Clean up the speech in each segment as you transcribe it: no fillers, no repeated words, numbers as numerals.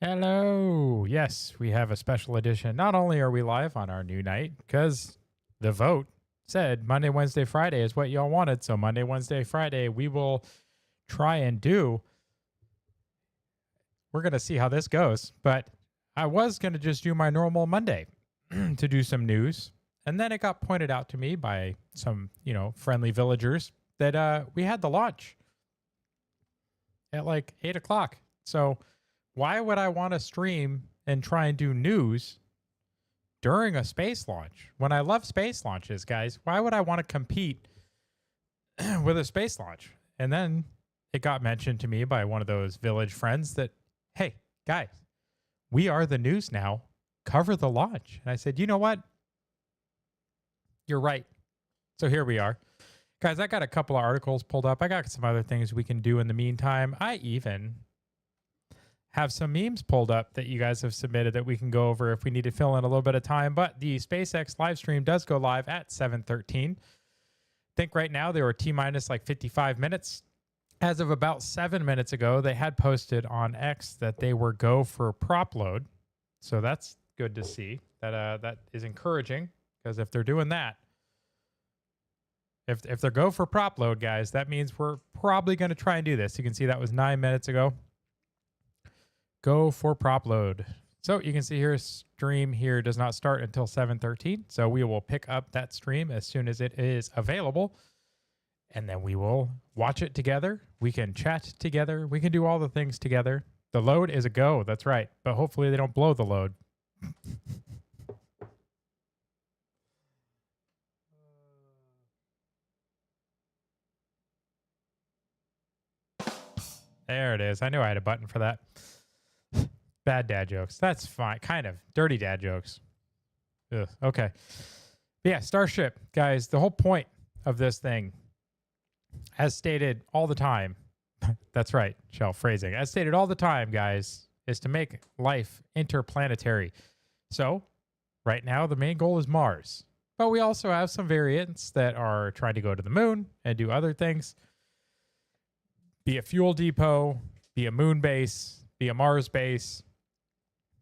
Hello. Yes, we have a special edition. Not only are we live on our new night, because the vote said Monday, Wednesday, Friday is what y'all wanted. So Monday, Wednesday, Friday, we will try and do. We're going to see how this goes. But I was going to just do my normal Monday to do some news. And then it got pointed out to me by some, friendly villagers that we had the launch at like 8 o'clock. So why would I want to stream and try and do news during a space launch when I love space launches, guys? Why would I want to compete with a space launch? And then it got mentioned to me by one of those village friends that, hey, guys, we are the news now. Cover the launch. And I said, you know what? You're right. So here we are. Guys, I got a couple of articles pulled up. I got some other things we can do in the meantime. I even have some memes pulled up that you guys have submitted that we can go over if we need to fill in a little bit of time. But the SpaceX live stream does go live at 7:13. I think right now they were T-minus like 55 minutes. As of about 7 minutes ago, they had posted on X that they were go for prop load. So that's good to see. That is encouraging, because if they're doing that, if they're go for prop load, guys, that means we're probably going to try and do this. You can see that was 9 minutes ago. Go for prop load. So you can see here, stream here does not start until 7:13. So we will pick up that stream as soon as it is available. And then we will watch it together. We can chat together. We can do all the things together. The load is a go. That's right. But hopefully they don't blow the load. There it is. I knew I had a button for that. Bad dad jokes. That's fine. Kind of. Dirty dad jokes. Ugh. Okay. But yeah, Starship, guys, the whole point of this thing, as stated all the time, that's right, Shell phrasing, as stated all the time, guys, is to make life interplanetary. So right now, the main goal is Mars. But we also have some variants that are trying to go to the moon and do other things. Be a fuel depot, be a moon base, be a Mars base.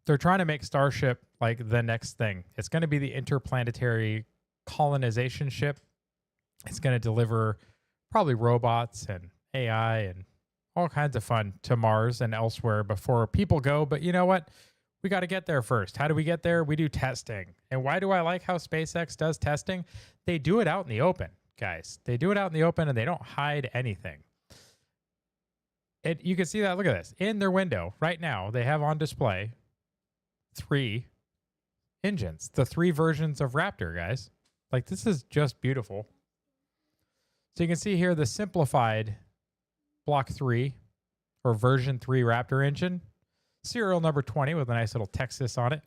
They're trying to make Starship like the next thing. It's going to be the interplanetary colonization ship. It's going to deliver probably robots and AI and all kinds of fun to Mars and elsewhere before people go. But you know what? We got to get there first. How do we get there? We do testing. And why do I like how SpaceX does testing? They do it out in the open, guys. They do it out in the open and they don't hide anything. You can see that. Look at this. In their window right now, they have on display 3 engines, the 3 versions of Raptor, guys. Like, this is just beautiful. So you can see here the simplified Block 3 or version 3 Raptor engine, serial number 20 with a nice little Texas on it.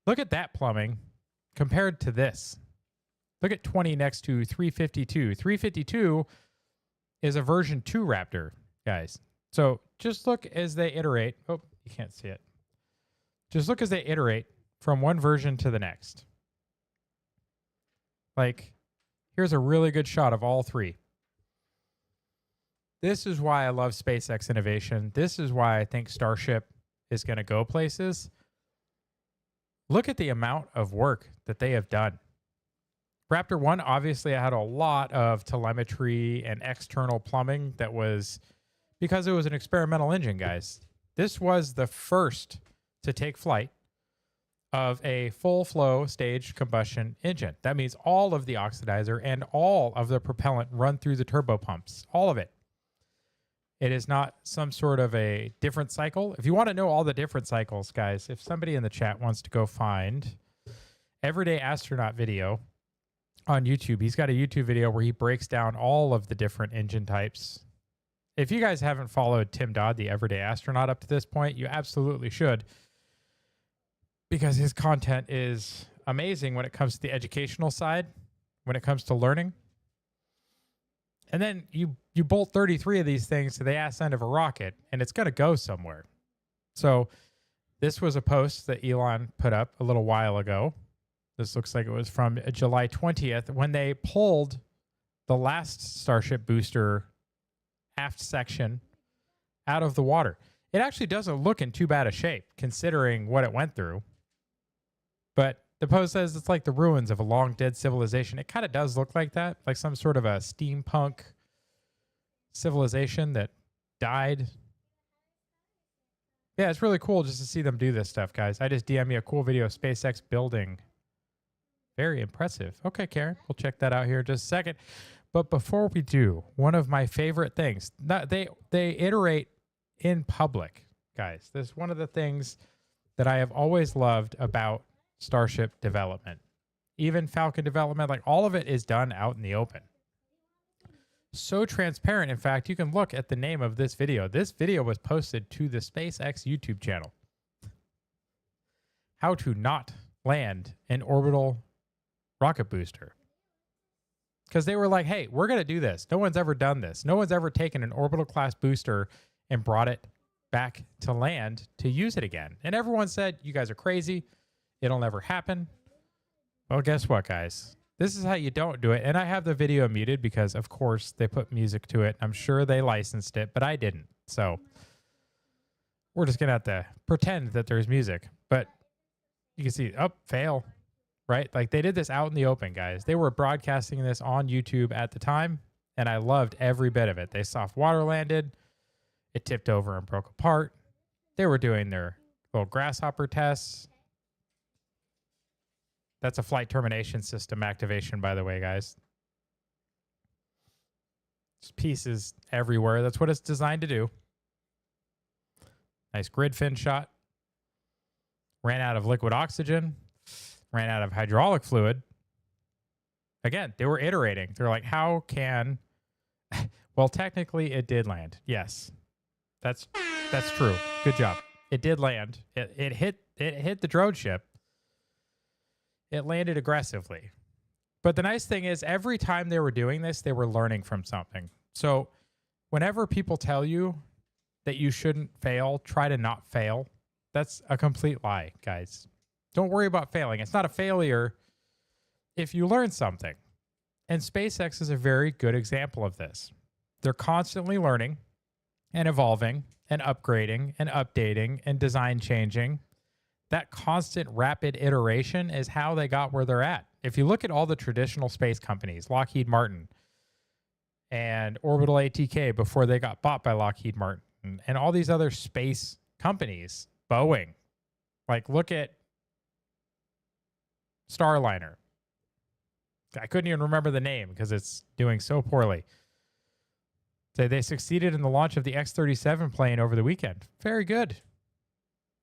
Look at that plumbing compared to this. Look at 20 next to 352. 352 is a version 2 Raptor, guys. So just look as they iterate. Oh, you can't see it. Just look as they iterate from one version to the next. Like, here's a really good shot of all 3. This is why I love SpaceX innovation. This is why I think Starship is going to go places. Look at the amount of work that they have done. Raptor 1 obviously had a lot of telemetry and external plumbing that was because it was an experimental engine, guys. This was the first to take flight of a full flow staged combustion engine. That means all of the oxidizer and all of the propellant run through the turbo pumps, all of it. It is not some sort of a different cycle. If you want to know all the different cycles, guys, if somebody in the chat wants to go find Everyday Astronaut video on YouTube, he's got a YouTube video where he breaks down all of the different engine types. If you guys haven't followed Tim Dodd, the Everyday Astronaut, up to this point, you absolutely should, because his content is amazing when it comes to the educational side, when it comes to learning. And then you bolt 33 of these things to the ass end of a rocket, and it's going to go somewhere. So this was a post that Elon put up a little while ago. This looks like it was from July 20th, when they pulled the last Starship booster aft section out of the water. It actually doesn't look in too bad a shape considering what it went through. But the post says it's like the ruins of a long dead civilization. It kind of does look like that, like some sort of a steampunk civilization that died. Yeah, it's really cool just to see them do this stuff, guys. I just DM me a cool video of SpaceX building. Very impressive. Okay, Karen, we'll check that out here in just a second. But before we do, one of my favorite things, they iterate in public, guys. This is one of the things that I have always loved about Starship development. Even Falcon development, like all of it is done out in the open. So transparent. In fact, you can look at the name of this video. This video was posted to the SpaceX YouTube channel. How to not land an orbital rocket booster. Because they were like, hey, we're going to do this. No one's ever done this. No one's ever taken an orbital class booster and brought it back to land to use it again. And everyone said, you guys are crazy. It'll never happen. Well, guess what, guys? This is how you don't do it. And I have the video muted because, of course, they put music to it. I'm sure they licensed it, but I didn't. So we're just going to have to pretend that there's music. But you can see, fail, right? Like they did this out in the open, guys. They were broadcasting this on YouTube at the time, and I loved every bit of it. They soft water landed. It tipped over and broke apart. They were doing their little grasshopper tests. That's a flight termination system activation, by the way, guys. Just pieces everywhere. That's what it's designed to do. Nice grid fin shot. Ran out of liquid oxygen. Ran out of hydraulic fluid. Again, they were iterating. They're like, how can... Well, technically, it did land. Yes. That's true. Good job. It did land. It hit the drone ship. It landed aggressively. But the nice thing is every time they were doing this, they were learning from something. So whenever people tell you that you shouldn't fail, try to not fail. That's a complete lie, guys. Don't worry about failing. It's not a failure if you learn something. And SpaceX is a very good example of this. They're constantly learning and evolving and upgrading and updating and design changing. That constant rapid iteration is how they got where they're at. If you look at all the traditional space companies, Lockheed Martin and Orbital ATK before they got bought by Lockheed Martin, and all these other space companies, Boeing, like look at Starliner. I couldn't even remember the name because it's doing so poorly. They succeeded in the launch of the X-37 plane over the weekend. Very good.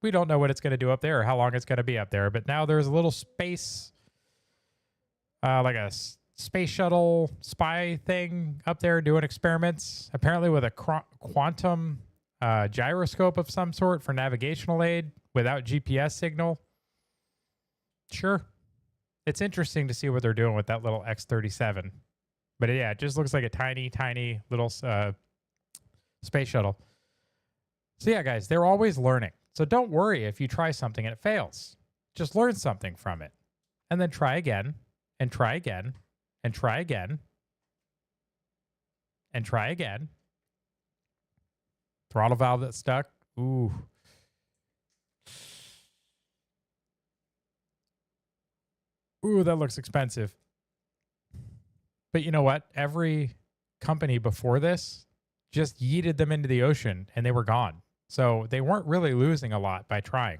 We don't know what it's going to do up there or how long it's going to be up there, but now there's a little space, like a space shuttle spy thing up there doing experiments, apparently with a quantum gyroscope of some sort for navigational aid without GPS signal. Sure. It's interesting to see what they're doing with that little X-37. But yeah, it just looks like a tiny, tiny little space shuttle. So yeah, guys, they're always learning. So don't worry if you try something and it fails. Just learn something from it. And then try again, and try again, and try again, and try again. Throttle valve that's stuck. Ooh. Ooh, that looks expensive. But you know what? Every company before this just yeeted them into the ocean and they were gone. So they weren't really losing a lot by trying.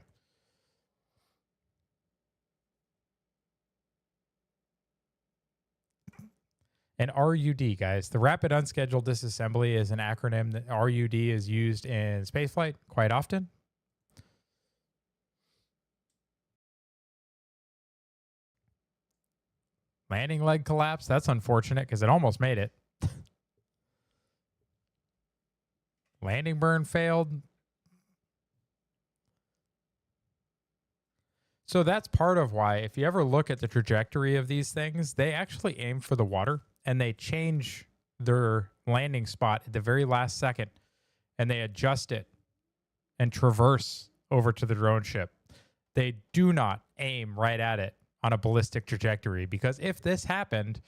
And RUD, guys, the Rapid Unscheduled Disassembly is an acronym that RUD is used in spaceflight quite often. Landing leg collapse. That's unfortunate because it almost made it. Landing burn failed. So that's part of why, if you ever look at the trajectory of these things, they actually aim for the water and they change their landing spot at the very last second and they adjust it and traverse over to the drone ship. They do not aim right at it on a ballistic trajectory, because if this happened,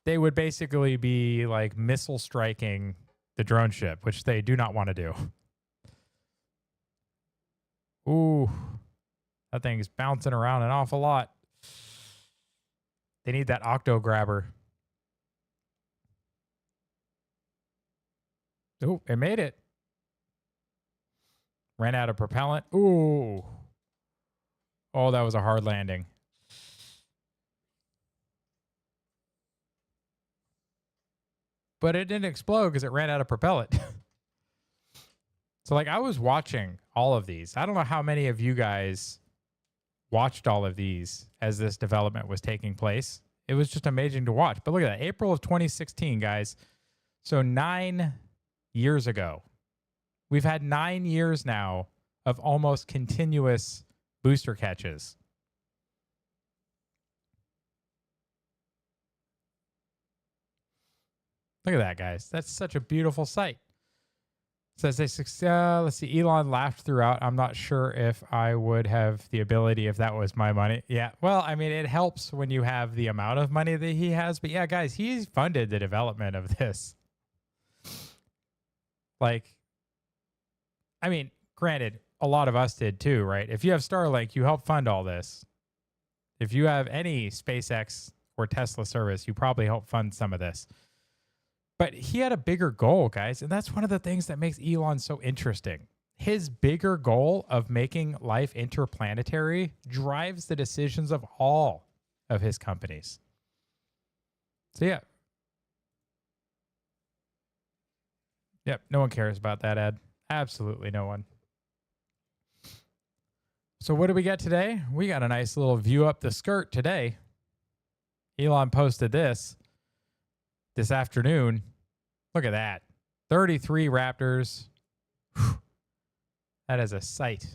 they would basically be like missile striking the drone ship, which they do not want to do. Ooh, that thing's bouncing around an awful lot. They need that octo grabber. Oh, it made it. Ran out of propellant. Ooh. Oh, that was a hard landing. But it didn't explode because it ran out of propellant. So, like, I was watching all of these. I don't know how many of you guys watched all of these as this development was taking place. It was just amazing to watch. But look at that. April of 2016, guys. So 9 years ago. We've had 9 years now of almost continuous booster catches. Look at that, guys. That's such a beautiful sight. Says let's see, Elon laughed throughout. I'm not sure if I would have the ability if that was my money. Yeah, well, I mean, it helps when you have the amount of money that he has. But yeah, guys, he's funded the development of this. Like, I mean, granted, a lot of us did too, right? If you have Starlink, you help fund all this. If you have any SpaceX or Tesla service, you probably help fund some of this. But he had a bigger goal, guys, and that's one of the things that makes Elon so interesting. His bigger goal of making life interplanetary drives the decisions of all of his companies. So, yeah. Yep, no one cares about that ad. Absolutely no one. So what do we get today? We got a nice little view up the skirt today. Elon posted this afternoon. Look at that. 33 Raptors. Whew. That is a sight.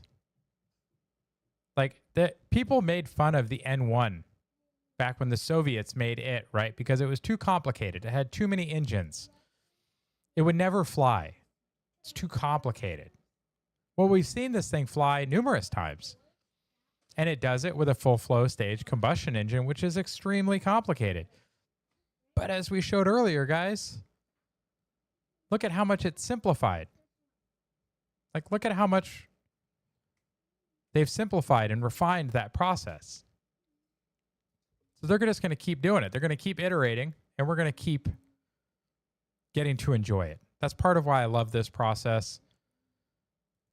Like, people made fun of the N1 back when the Soviets made it, right? Because it was too complicated. It had too many engines. It would never fly. It's too complicated. Well, we've seen this thing fly numerous times. And it does it with a full flow stage combustion engine, which is extremely complicated. But as we showed earlier, guys, look at how much it's simplified. Like, look at how much they've simplified and refined that process. So they're just going to keep doing it. They're going to keep iterating, and we're going to keep getting to enjoy it. That's part of why I love this process.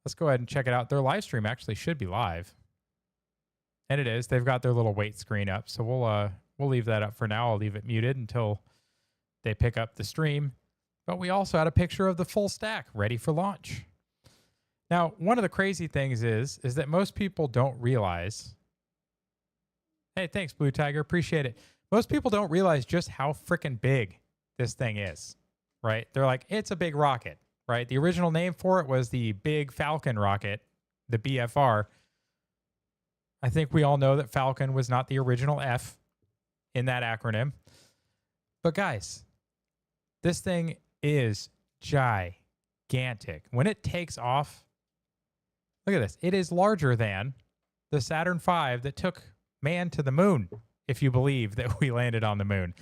Let's go ahead and check it out. Their live stream actually should be live. And it is. They've got their little wait screen up. So we'll leave that up for now. I'll leave it muted until they pick up the stream. But we also had a picture of the full stack ready for launch. Now, one of the crazy things is that most people don't realize. Hey, thanks, Blue Tiger. Appreciate it. Most people don't realize just how freaking big this thing is, right? They're like, it's a big rocket, right? The original name for it was the Big Falcon rocket, the BFR. I think we all know that Falcon was not the original F in that acronym. But guys, this thing is gigantic. When it takes off, look at this. It is larger than the Saturn V that took man to the moon, if you believe that we landed on the moon.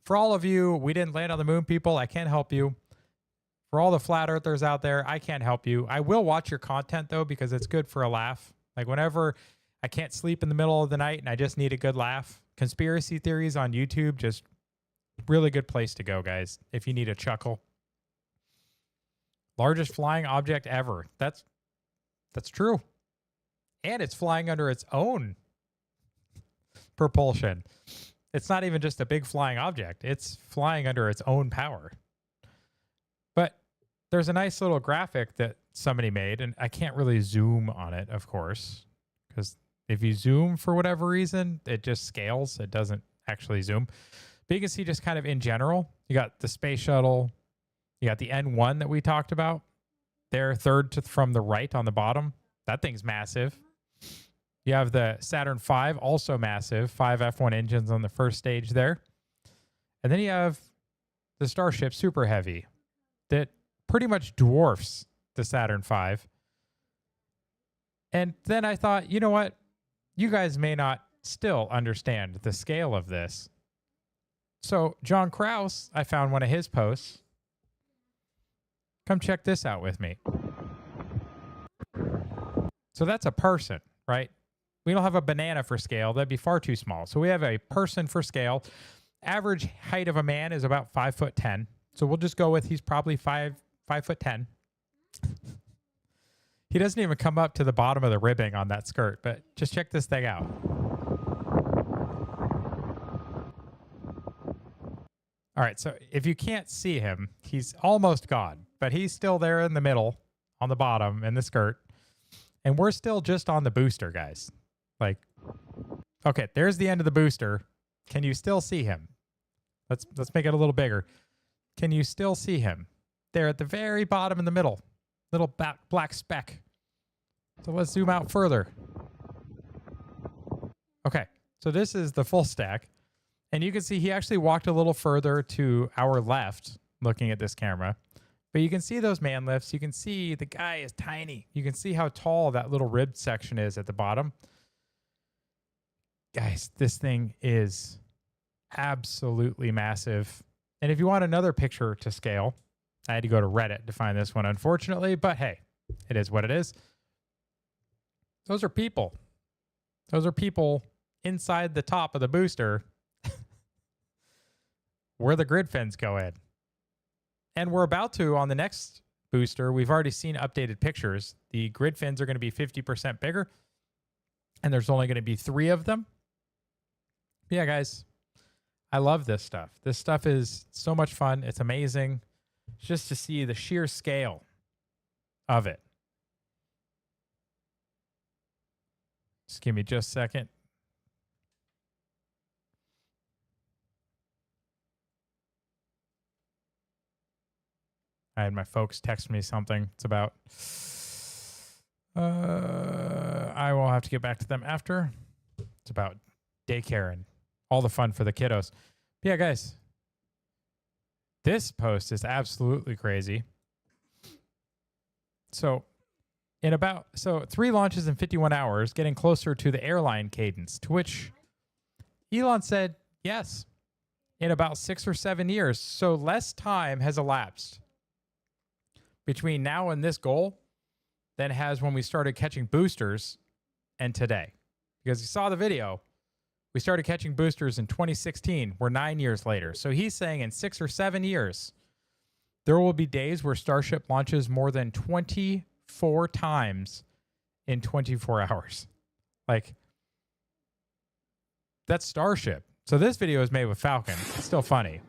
For all of you, we didn't land on the moon, people, I can't help you. For all the flat earthers out there, I can't help you. I will watch your content, though, because it's good for a laugh. Like, whenever I can't sleep in the middle of the night and I just need a good laugh, conspiracy theories on YouTube, just really good place to go, guys, if you need a chuckle. Largest flying object ever. That's true. And it's flying under its own propulsion. It's not even just a big flying object. It's flying under its own power. But there's a nice little graphic that somebody made, and I can't really zoom on it, of course, because if you zoom for whatever reason, it just scales. It doesn't actually zoom. But you can see just kind of in general, you got the space shuttle. You got the N1 that we talked about. There, third from the right on the bottom. That thing's massive. You have the Saturn V, also massive. 5 F1 engines on the first stage there. And then you have the Starship Super Heavy that pretty much dwarfs the Saturn V. And then I thought, you know what? You guys may not still understand the scale of this. So John Krause, I found one of his posts. Come check this out with me. So that's a person, right? We don't have a banana for scale. That'd be far too small. So we have a person for scale. Average height of a man is about 5'10". So we'll just go with he's probably 5'10". He doesn't even come up to the bottom of the ribbing on that skirt, but just check this thing out. All right, so if you can't see him, he's almost gone, but he's still there in the middle on the bottom in the skirt. And we're still just on the booster, guys. Like, okay, there's the end of the booster. Can you still see him? Let's make it a little bigger. Can you still see him? There at the very bottom in the middle. Little black speck. So let's zoom out further. Okay, so this is the full stack. And you can see he actually walked a little further to our left looking at this camera. But you can see those man lifts. You can see the guy is tiny. You can see how tall that little rib section is at the bottom. Guys, this thing is absolutely massive. And if you want another picture to scale, I had to go to Reddit to find this one, unfortunately. But hey, it is what it is. Those are people. Those are people inside the top of the booster where the grid fins go in. And we're about to, on the next booster, we've already seen updated pictures. The grid fins are going to be 50% bigger, and there's only going to be 3 of them. But yeah, guys, I love this stuff. This stuff is so much fun. It's amazing just to see the sheer scale of it. Just give me just a second. I had my folks text me something. It's about, I will have to get back to them after. It's about daycare and all the fun for the kiddos. But yeah, guys, this post is absolutely crazy. So 3 launches in 51 hours, getting closer to the airline cadence, to which Elon said, yes, in about 6 or 7 years. So less time has elapsed between now and this goal than has when we started catching boosters and today. Because you saw the video, we started catching boosters in 2016. We're 9 years later. So he's saying in 6 or 7 years, there will be days where Starship launches more than 24 times in 24 hours. Like, that's Starship. So this video is made with Falcon. It's still funny.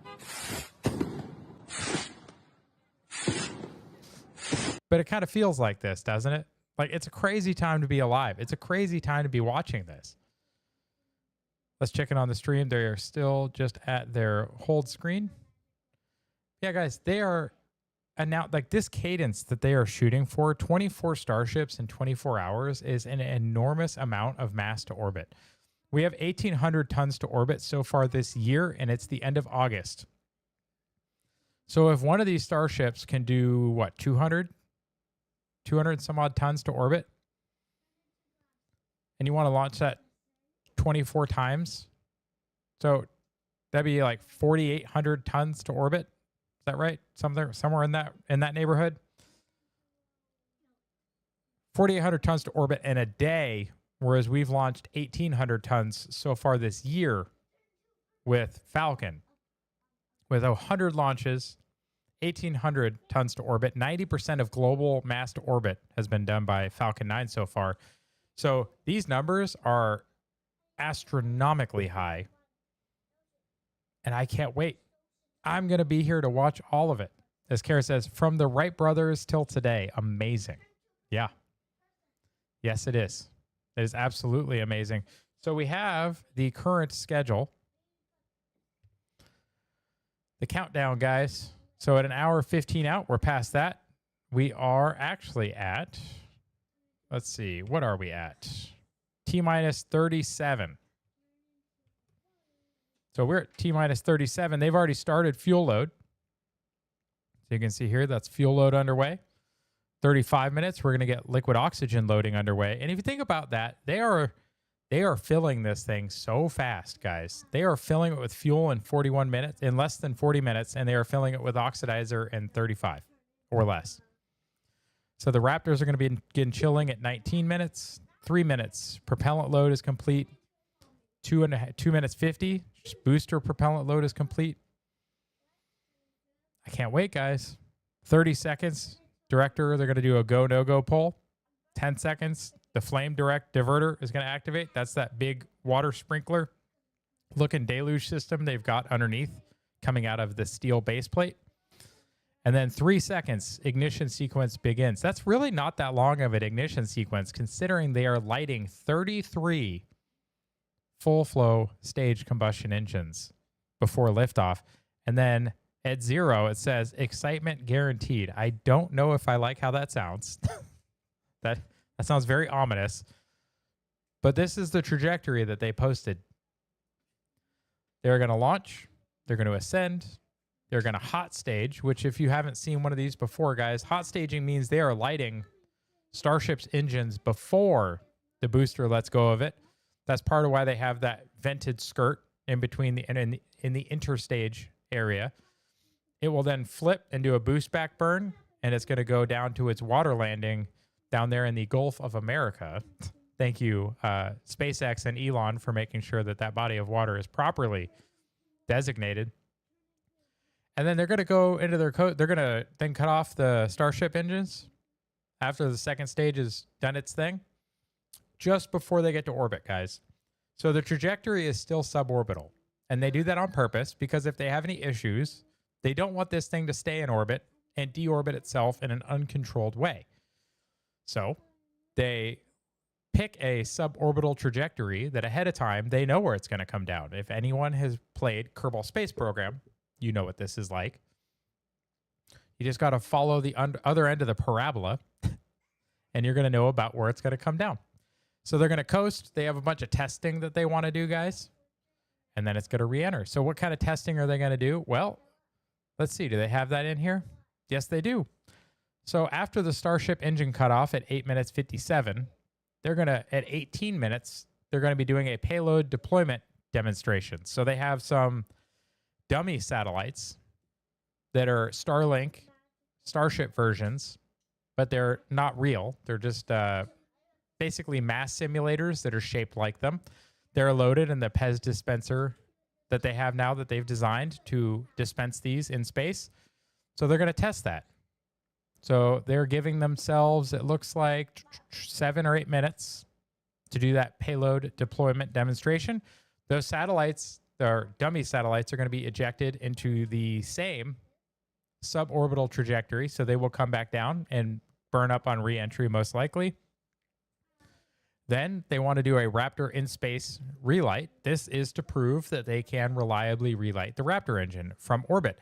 But it kind of feels like this, doesn't it? Like, it's a crazy time to be alive. It's a crazy time to be watching this. Let's check in on the stream. They're still just at their hold screen. Yeah, guys, they are announced, like, this cadence that they are shooting for, 24 Starships in 24 hours, is an enormous amount of mass to orbit. We have 1,800 tons to orbit so far this year, and it's the end of August. So if one of these Starships can do, what, 200 some odd tons to orbit, and you want to launch that 24 times, so that'd be like 4,800 tons to orbit. Is that right? Somewhere in that neighborhood. 4,800 tons to orbit in a day, whereas we've launched 1,800 tons so far this year with Falcon. With 100 launches, 1,800 tons to orbit. 90% of global mass to orbit has been done by Falcon 9 so far. So these numbers are astronomically high. And I can't wait. I'm going to be here to watch all of it. As Kara says, from the Wright brothers till today. Amazing. Yeah. Yes, it is. It is absolutely amazing. So we have the current schedule. The countdown, guys. So at 1 hour 15 out, we're past that. We are actually at, let's see, what are we at? T-minus 37. So we're at T-minus 37. They've already started fuel load. So you can see here, that's fuel load underway. 35 minutes, we're going to get liquid oxygen loading underway. And if you think about that, they are filling this thing so fast, guys. They are filling it with fuel in 41 minutes, in less than 40 minutes, and they are filling it with oxidizer in 35 or less. So the Raptors are going to begin chilling at 19 minutes, 3 minutes. Propellant load is complete. 2 minutes 50. Booster propellant load is complete. I can't wait, guys. 30 seconds. Director, they're going to do a go, no-go poll. 10 seconds. The flame direct diverter is going to activate. That's that big water sprinkler looking deluge system they've got underneath coming out of the steel base plate. And then 3 seconds, ignition sequence begins. That's really not that long of an ignition sequence, considering they are lighting 33 full flow staged combustion engines before liftoff. And then at 0, it says excitement guaranteed. I don't know if I like how that sounds. that sounds very ominous. But this is the trajectory that they posted. They're going to launch. They're going to ascend. They're going to hot stage, which if you haven't seen one of these before, guys, hot staging means they are lighting Starship's engines before the booster lets go of it. That's part of why they have that vented skirt in between in the interstage area. It will then flip and do a boost back burn, and it's going to go down to its water landing down there in the Gulf of America. Thank you, SpaceX and Elon, for making sure that that body of water is properly designated. And then they're going to go into their code. They're going to then cut off the Starship engines after the second stage has done its thing, just before they get to orbit, guys. So the trajectory is still suborbital. And they do that on purpose because if they have any issues, they don't want this thing to stay in orbit and deorbit itself in an uncontrolled way. So they pick a suborbital trajectory that ahead of time, they know where it's going to come down. If anyone has played Kerbal Space Program, you know what this is like. You just got to follow the other end of the parabola, and you're going to know about where it's going to come down. So they're going to coast. They have a bunch of testing that they want to do, guys, and then it's going to re-enter. So what kind of testing are they going to do? Well, let's see. Do they have that in here? Yes, they do. So after the Starship engine cutoff at 8 minutes 57, they're going to, at 18 minutes, they're going to be doing a payload deployment demonstration. So they have some dummy satellites that are Starlink, Starship versions, but they're not real. They're just basically mass simulators that are shaped like them. They're loaded in the Pez dispenser that they have now that they've designed to dispense these in space. So they're going to test that. So they're giving themselves, it looks like 7 or 8 minutes to do that payload deployment demonstration. Those satellites, their dummy satellites, are going to be ejected into the same suborbital trajectory. So they will come back down and burn up on re-entry most likely. Then they want to do a Raptor in space relight. This is to prove that they can reliably relight the Raptor engine from orbit.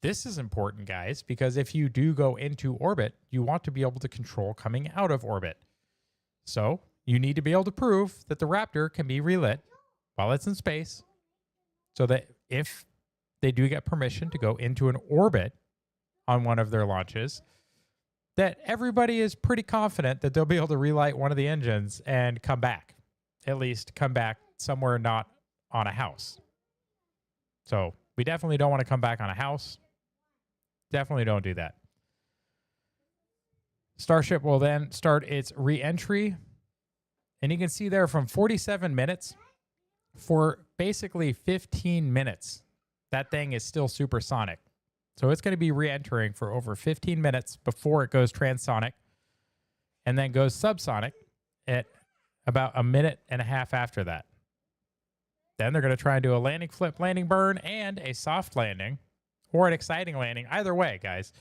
This is important, guys, because if you do go into orbit, you want to be able to control coming out of orbit. So you need to be able to prove that the Raptor can be relit while it's in space, so that if they do get permission to go into an orbit on one of their launches, that everybody is pretty confident that they'll be able to relight one of the engines and come back, at least come back somewhere not on a house. So we definitely don't want to come back on a house. Definitely don't do that. Starship will then start its re-entry. And you can see there from 47 minutes for basically 15 minutes, that thing is still supersonic. So it's going to be re-entering for over 15 minutes before it goes transonic and then goes subsonic at about a minute and a half after that. Then they're going to try and do a landing flip, landing burn, and a soft landing or an exciting landing. Either way, guys,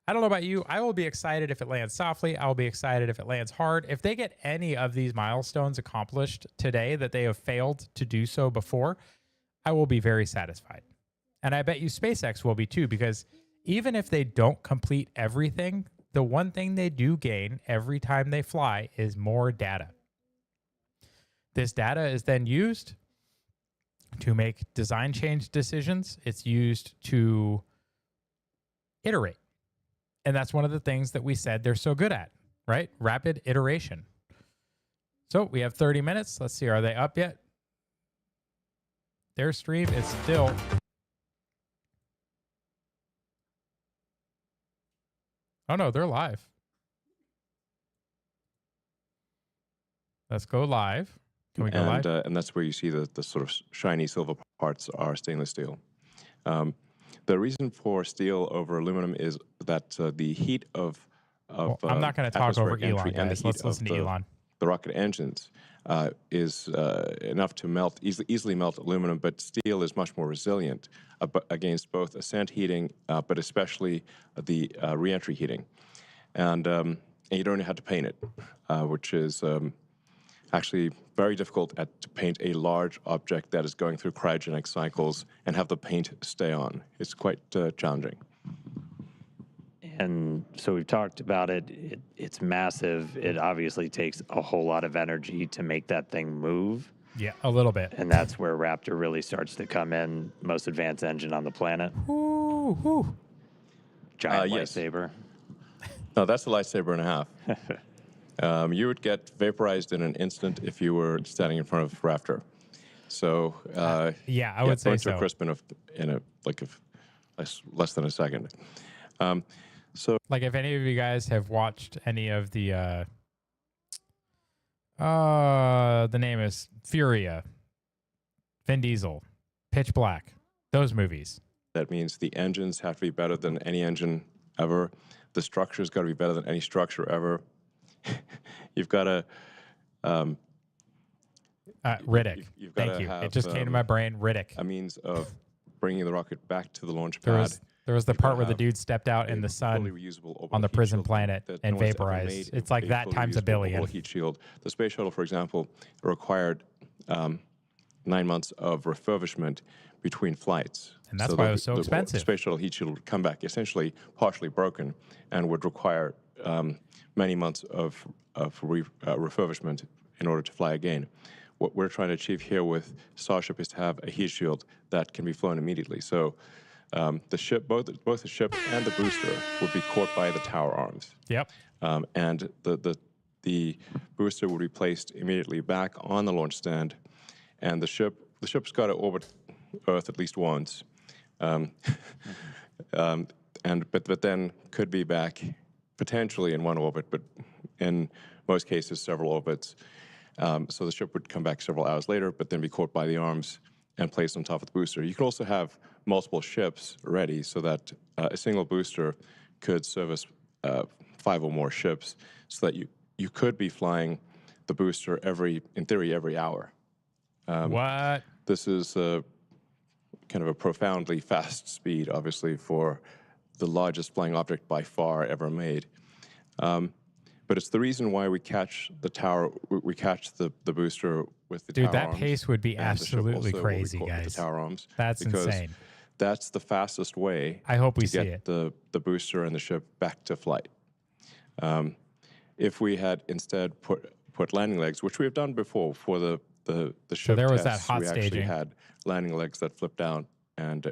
I don't know about you. I will be excited if it lands softly. I will be excited if it lands hard. If they get any of these milestones accomplished today that they have failed to do so before, I will be very satisfied. And I bet you SpaceX will be too, because even if they don't complete everything, the one thing they do gain every time they fly is more data. This data is then used to make design change decisions. It's used to iterate. And that's one of the things that we said they're so good at, right? Rapid iteration. So we have 30 minutes. Let's see, are they up yet? Their stream is still... Oh no, they're live. Let's go live. Can we go live? And that's where you see the sort of shiny silver parts are stainless steel. The reason for steel over aluminum is that the heat of I'm not going to talk over atmospheric entry Elon, and the guys. heat Let's listen of to Elon. the rocket engines is enough to easily melt aluminum, but steel is much more resilient against both ascent heating, but especially the reentry heating. And you don't have to paint it, which is actually very difficult to paint a large object that is going through cryogenic cycles and have the paint stay on. It's quite challenging. And so we've talked about it. It's massive. It obviously takes a whole lot of energy to make that thing move. Yeah, a little bit. And that's where Raptor really starts to come in. Most advanced engine on the planet. Ooh. Giant Yes. lightsaber. No, that's a lightsaber and a half. You would get vaporized in an instant if you were standing in front of Raptor. So yeah, I would say burnt to so. a crisp in less than a second. Like, if any of you guys have watched any of the name is Furia, Vin Diesel, Pitch Black, those movies. That means the engines have to be better than any engine ever. The structure's got to be better than any structure ever. You've got to Riddick. you've Thank gotta you. have, It just came to my brain. Riddick. a means of bringing the rocket back to the launch pad. There was the You've part gotta where the have dude stepped out in the sun on the prison planet and vaporized. It's like that times a billion. Heat shield. The space shuttle, for example, required 9 months of refurbishment between flights. And that's why it was so expensive. The space shuttle heat shield would come back essentially partially broken and would require many months of refurbishment in order to fly again. What we're trying to achieve here with Starship is to have a heat shield that can be flown immediately. So the ship, both the ship and the booster, would be caught by the tower arms. Yep. And the booster would be placed immediately back on the launch stand, and the ship's got to orbit Earth at least once, but then could be back potentially in one orbit, but in most cases several orbits. So the ship would come back several hours later, but then be caught by the arms and placed on top of the booster. You could also have multiple ships ready so that a single booster could service 5 or more ships, so that you could be flying the booster in theory, every hour. What? This is kind of a profoundly fast speed, obviously, for the largest flying object by far ever made. But it's the reason why we catch the tower. We catch the booster with the tower arms. Dude, that pace would be absolutely crazy, with guys. the tower arms. That's insane. That's the fastest way. I hope we to see get it. the booster and the ship back to flight. If we had instead put landing legs, which we have done before for the ship So there was tests, that hot we actually staging. had landing legs that flipped down, and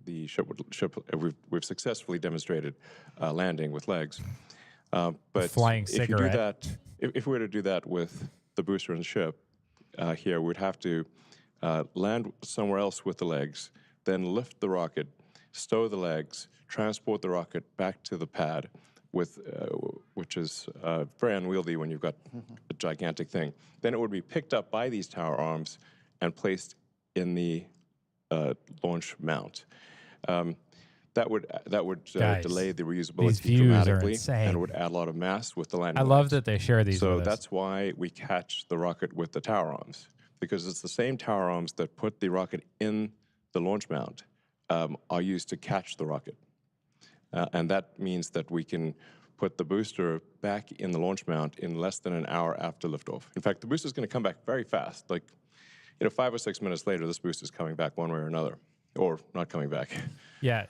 the ship we've successfully demonstrated landing with legs. But Flying if you do cigarette. that, if we were to do that with the booster and the ship here, we'd have to land somewhere else with the legs, then lift the rocket, stow the legs, transport the rocket back to the pad, which is very unwieldy when you've got a gigantic thing. Then it would be picked up by these tower arms and placed in the launch mount. That would Guys, delay the these reusability views are dramatically, insane. and would add a lot of mass with the landing. I love legs. that they share these So with us. that's why we catch the rocket with the tower arms, because it's the same tower arms that put the rocket in the launch mount are used to catch the rocket. And that means that we can put the booster back in the launch mount in less than an hour after liftoff. In fact, the booster is going to come back very fast. Like, 5 or 6 minutes later, this booster is coming back one way or another, or not coming back. Yeah.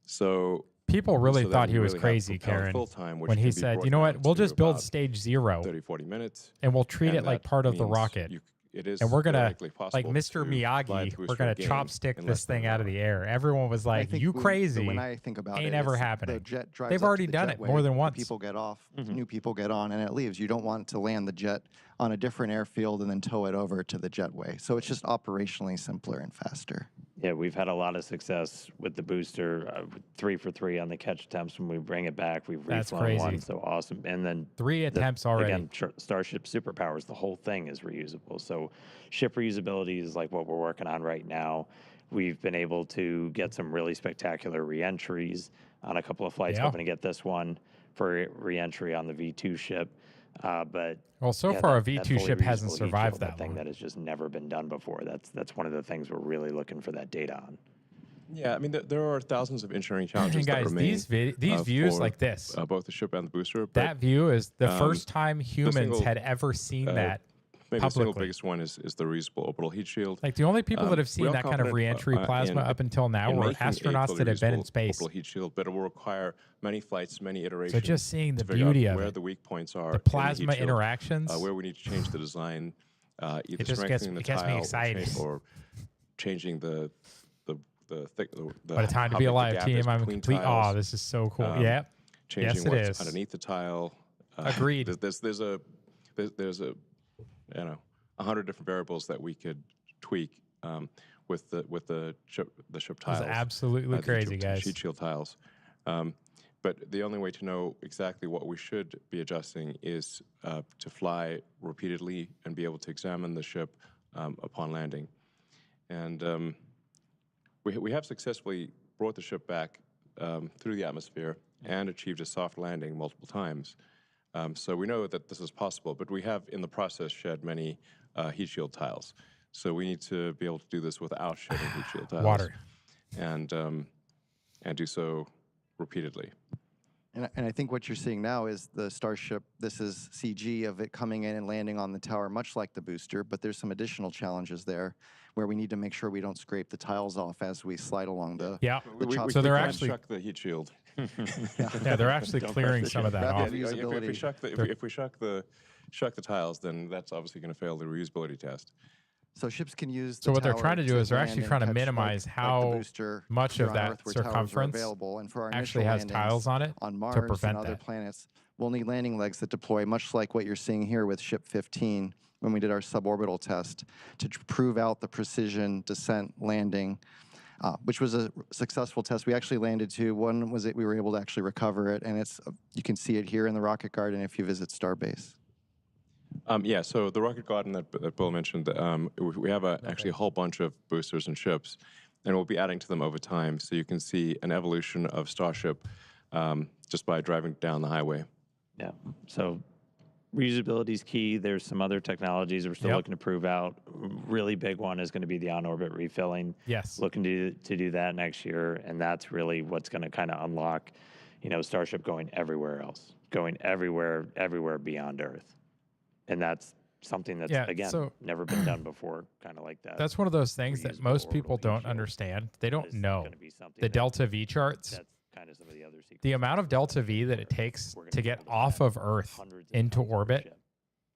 So People really that thought we he was really have crazy, propeller Karen, full-time, which when can he be said, brought you know what, down we'll to just build about stage 0, 30, 40 minutes. and we'll treat it like that part of the means rocket. It is And we're going to, theoretically like possible Mr. to fly Miyagi, the we're booster going to again chopstick in this less than thing an out of hour. the air. Everyone was I like, think you crazy. when I think about Ain't it, ever it's happening. The jet drives They've up already to the done it jetway, more than once. People get off, new people get on, and it leaves. You don't want to land the jet on a different airfield and then tow it over to the jetway. So it's just operationally simpler and faster. Yeah, we've had a lot of success with the booster. 3 for 3 on the catch attempts when we bring it back. We've That's reflown one, crazy. so awesome. And then 3 attempts already. Again, Starship Superpowers, the whole thing is reusable. So ship reusability is like what we're working on right now. We've been able to get some really spectacular reentries on a couple of flights, Yeah. hoping to get this one for reentry on the V2 ship. But Well, so yeah, far, a that V2 fully ship hasn't reusable heat survived shield, that thing long. that has just never been done before. That's one of the things we're really looking for that data on. Yeah, I mean, there are thousands of engineering challenges And that guys, remain. these views for, like this, both the ship and the booster. But that view is the first time humans single, had ever seen that maybe the single publicly. biggest one is the reusable orbital heat shield. Like the only people that have we seen are that kind of confident, reentry plasma in- up until now in were making a astronauts fully that have been in reusable space. orbital heat shield, but it will require many flights, many iterations. So just seeing the to figure out beauty of where it, the weak points are, the in plasma heat shield, interactions. where we need to change the design, either It just gets- strengthening it the gets me tile excited. or changing the thick. What a time to how be big the alive, gap team! is I'm in between complete awe. tiles, This is so cool. changing Yes, it what's is. underneath the tile. Agreed. There's a 100 different variables that we could tweak with the ship This tiles. is absolutely the crazy, guys. sheet shield tiles. But the only way to know exactly what we should be adjusting is to fly repeatedly and be able to examine the ship upon landing. And we have successfully brought the ship back through the atmosphere and achieved a soft landing multiple times. So we know that this is possible, but we have in the process shed many heat shield tiles. So we need to be able to do this without shedding heat shield tiles. Water. And do so repeatedly. And I think what you're seeing now is the Starship. This is CG of it coming in and landing on the tower, much like the booster, but there's some additional challenges there where we need to make sure we don't scrape the tiles off as we slide along the Yeah. chops. So they're can't actually- shuck the heat shield. Yeah, they're actually clearing some of that Rapid off. If reusability. we shuck the tiles, then that's obviously going to fail the reusability test. So ships can use. So the what they're tower trying to do is they're land actually and trying to catch, minimize like how the booster much here of on that Earth where towers are circumference available. And for our actually initial has landings tiles on it on Mars to prevent and other that. planets, we'll need landing legs that deploy much like what you're seeing here with Ship 15 when we did our suborbital test to prove out the precision descent landing, which was a successful test. We actually landed to one was it we were able to actually recover it, and it's you can see it here in the rocket garden if you visit Starbase. Yeah, so the rocket garden that Bill mentioned, we have actually a whole bunch of boosters and ships, and we'll be adding to them over time. So you can see an evolution of Starship just by driving down the highway. Yeah. So reusability is key. There's some other technologies we're still Yep. looking to prove out. Really big one is going to be the on-orbit refilling. Yes. Looking to do that next year, and that's really what's going to kind of unlock, Starship going everywhere else, going everywhere beyond Earth, and that's something that's Yeah, again so- never been done before, kind of like that. That's one of those things that reusable most people orbital heat don't shield. understand. They That don't is know. gonna be something The that- delta V charts, That's kind of some of the other secrets. the amount of delta V that it takes We're gonna to be get able to off send of Earth hundreds of into tons per orbit. ship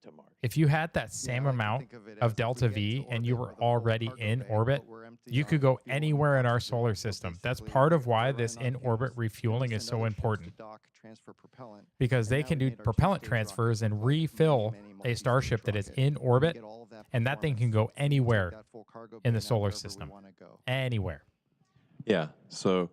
to Mars. If you had that same I like to amount think of it of as if delta we get V to and you orbit were with a full already cargo in bay, orbit, but we're empty you on could go fuel and anywhere in our oxygen. solar So system. That's basically, part we of why run this on in-orbit fumes, refueling we is send so other ships to important dock, transfer propellant, because and they now can we do made our propellant two-stage transfers rocket and with refill many a multi-stage Starship that is rocket. in We orbit, get all of that and that thing can performance go and take anywhere that full cargo in bay the now solar wherever we system. wanna go. Anywhere. Yeah, so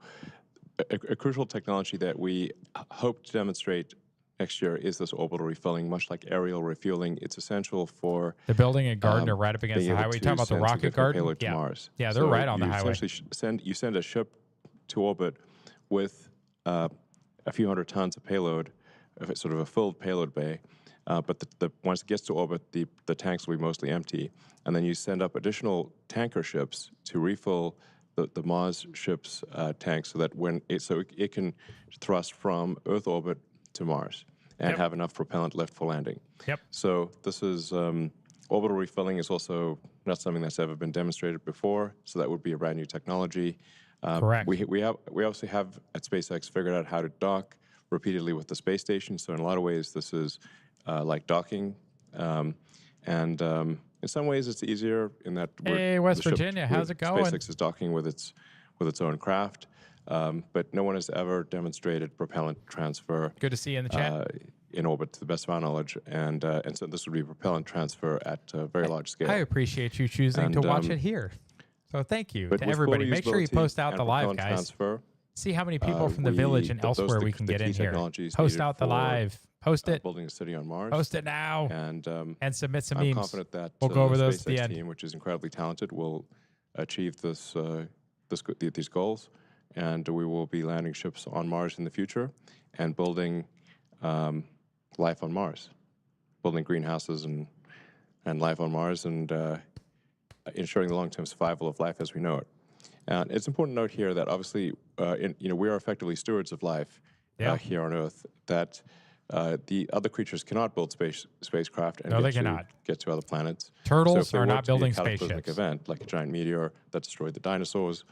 a crucial technology that we hope to demonstrate next year is this orbital refilling, much like aerial refueling. It's essential for The building and garden are um, right up against being the able highway. You to talking about the send rocket significant garden? payload to Yeah. Mars. Yeah, they're right on the you highway. essentially you send a ship to orbit with a few hundred tons of payload, sort of a filled payload bay. But once it gets to orbit, the tanks will be mostly empty, and then you send up additional tanker ships to refill the Mars ship's tanks, so that it can thrust from Earth orbit to Mars and Yep. have enough propellant left for landing. Yep. So this is orbital refilling is also not something that's ever been demonstrated before. So that would be a brand new technology. Correct. We obviously have at SpaceX figured out how to dock repeatedly with the space station. So in a lot of ways, this is like docking, and in some ways it's easier in that. Hey, West Virginia, how's it going? SpaceX is docking with its own craft, but no one has ever demonstrated propellant transfer Good to see you in the chat. in orbit, to the best of our knowledge, and so this would be propellant transfer at a very large scale. I appreciate you choosing to And, watch it here. So thank you But to with everybody. full Make sure you usability post out and the live, propellant guys. transfer, See how many people from the village and those are elsewhere the- we can the get key in here. technologies Post needed out the for, live. Post it. building a city on Mars. Post it now. And Submit some I'm memes. confident that We'll go over the those at the SpaceX end. team, which is incredibly talented, will achieve these goals, and we will be landing ships on Mars in the future and building life on Mars, building greenhouses and life on Mars, and ensuring the long-term survival of life as we know it. And it's important to note here that obviously, we are effectively stewards of life here on Earth. That the other creatures cannot build spacecraft and get to other planets. Turtles so if there are were not to be a building cataclysmic spaceships. event, like a giant meteor that destroyed the dinosaurs,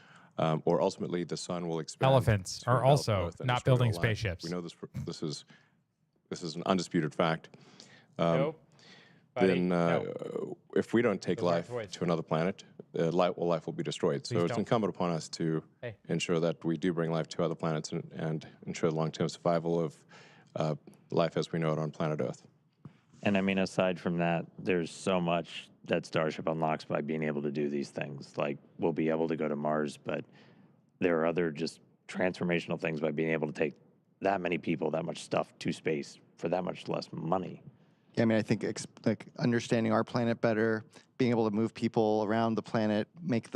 or ultimately the sun will expand. Elephants to are envelop also Earth and not destroy building all life. spaceships. We know this is an undisputed fact. Nope. Then no. if we don't take Those aren't life toys. to another planet, life will be destroyed. Please So it's don't. incumbent upon us to ensure that we do bring life to other planets and ensure the long-term survival of life as we know it on planet Earth. And I mean, aside from that, there's so much that Starship unlocks by being able to do these things. Like, we'll be able to go to Mars, but there are other just transformational things by being able to take that many people, that much stuff to space for that much less money. Yeah, I mean, I think like understanding our planet better, being able to move people around the planet, make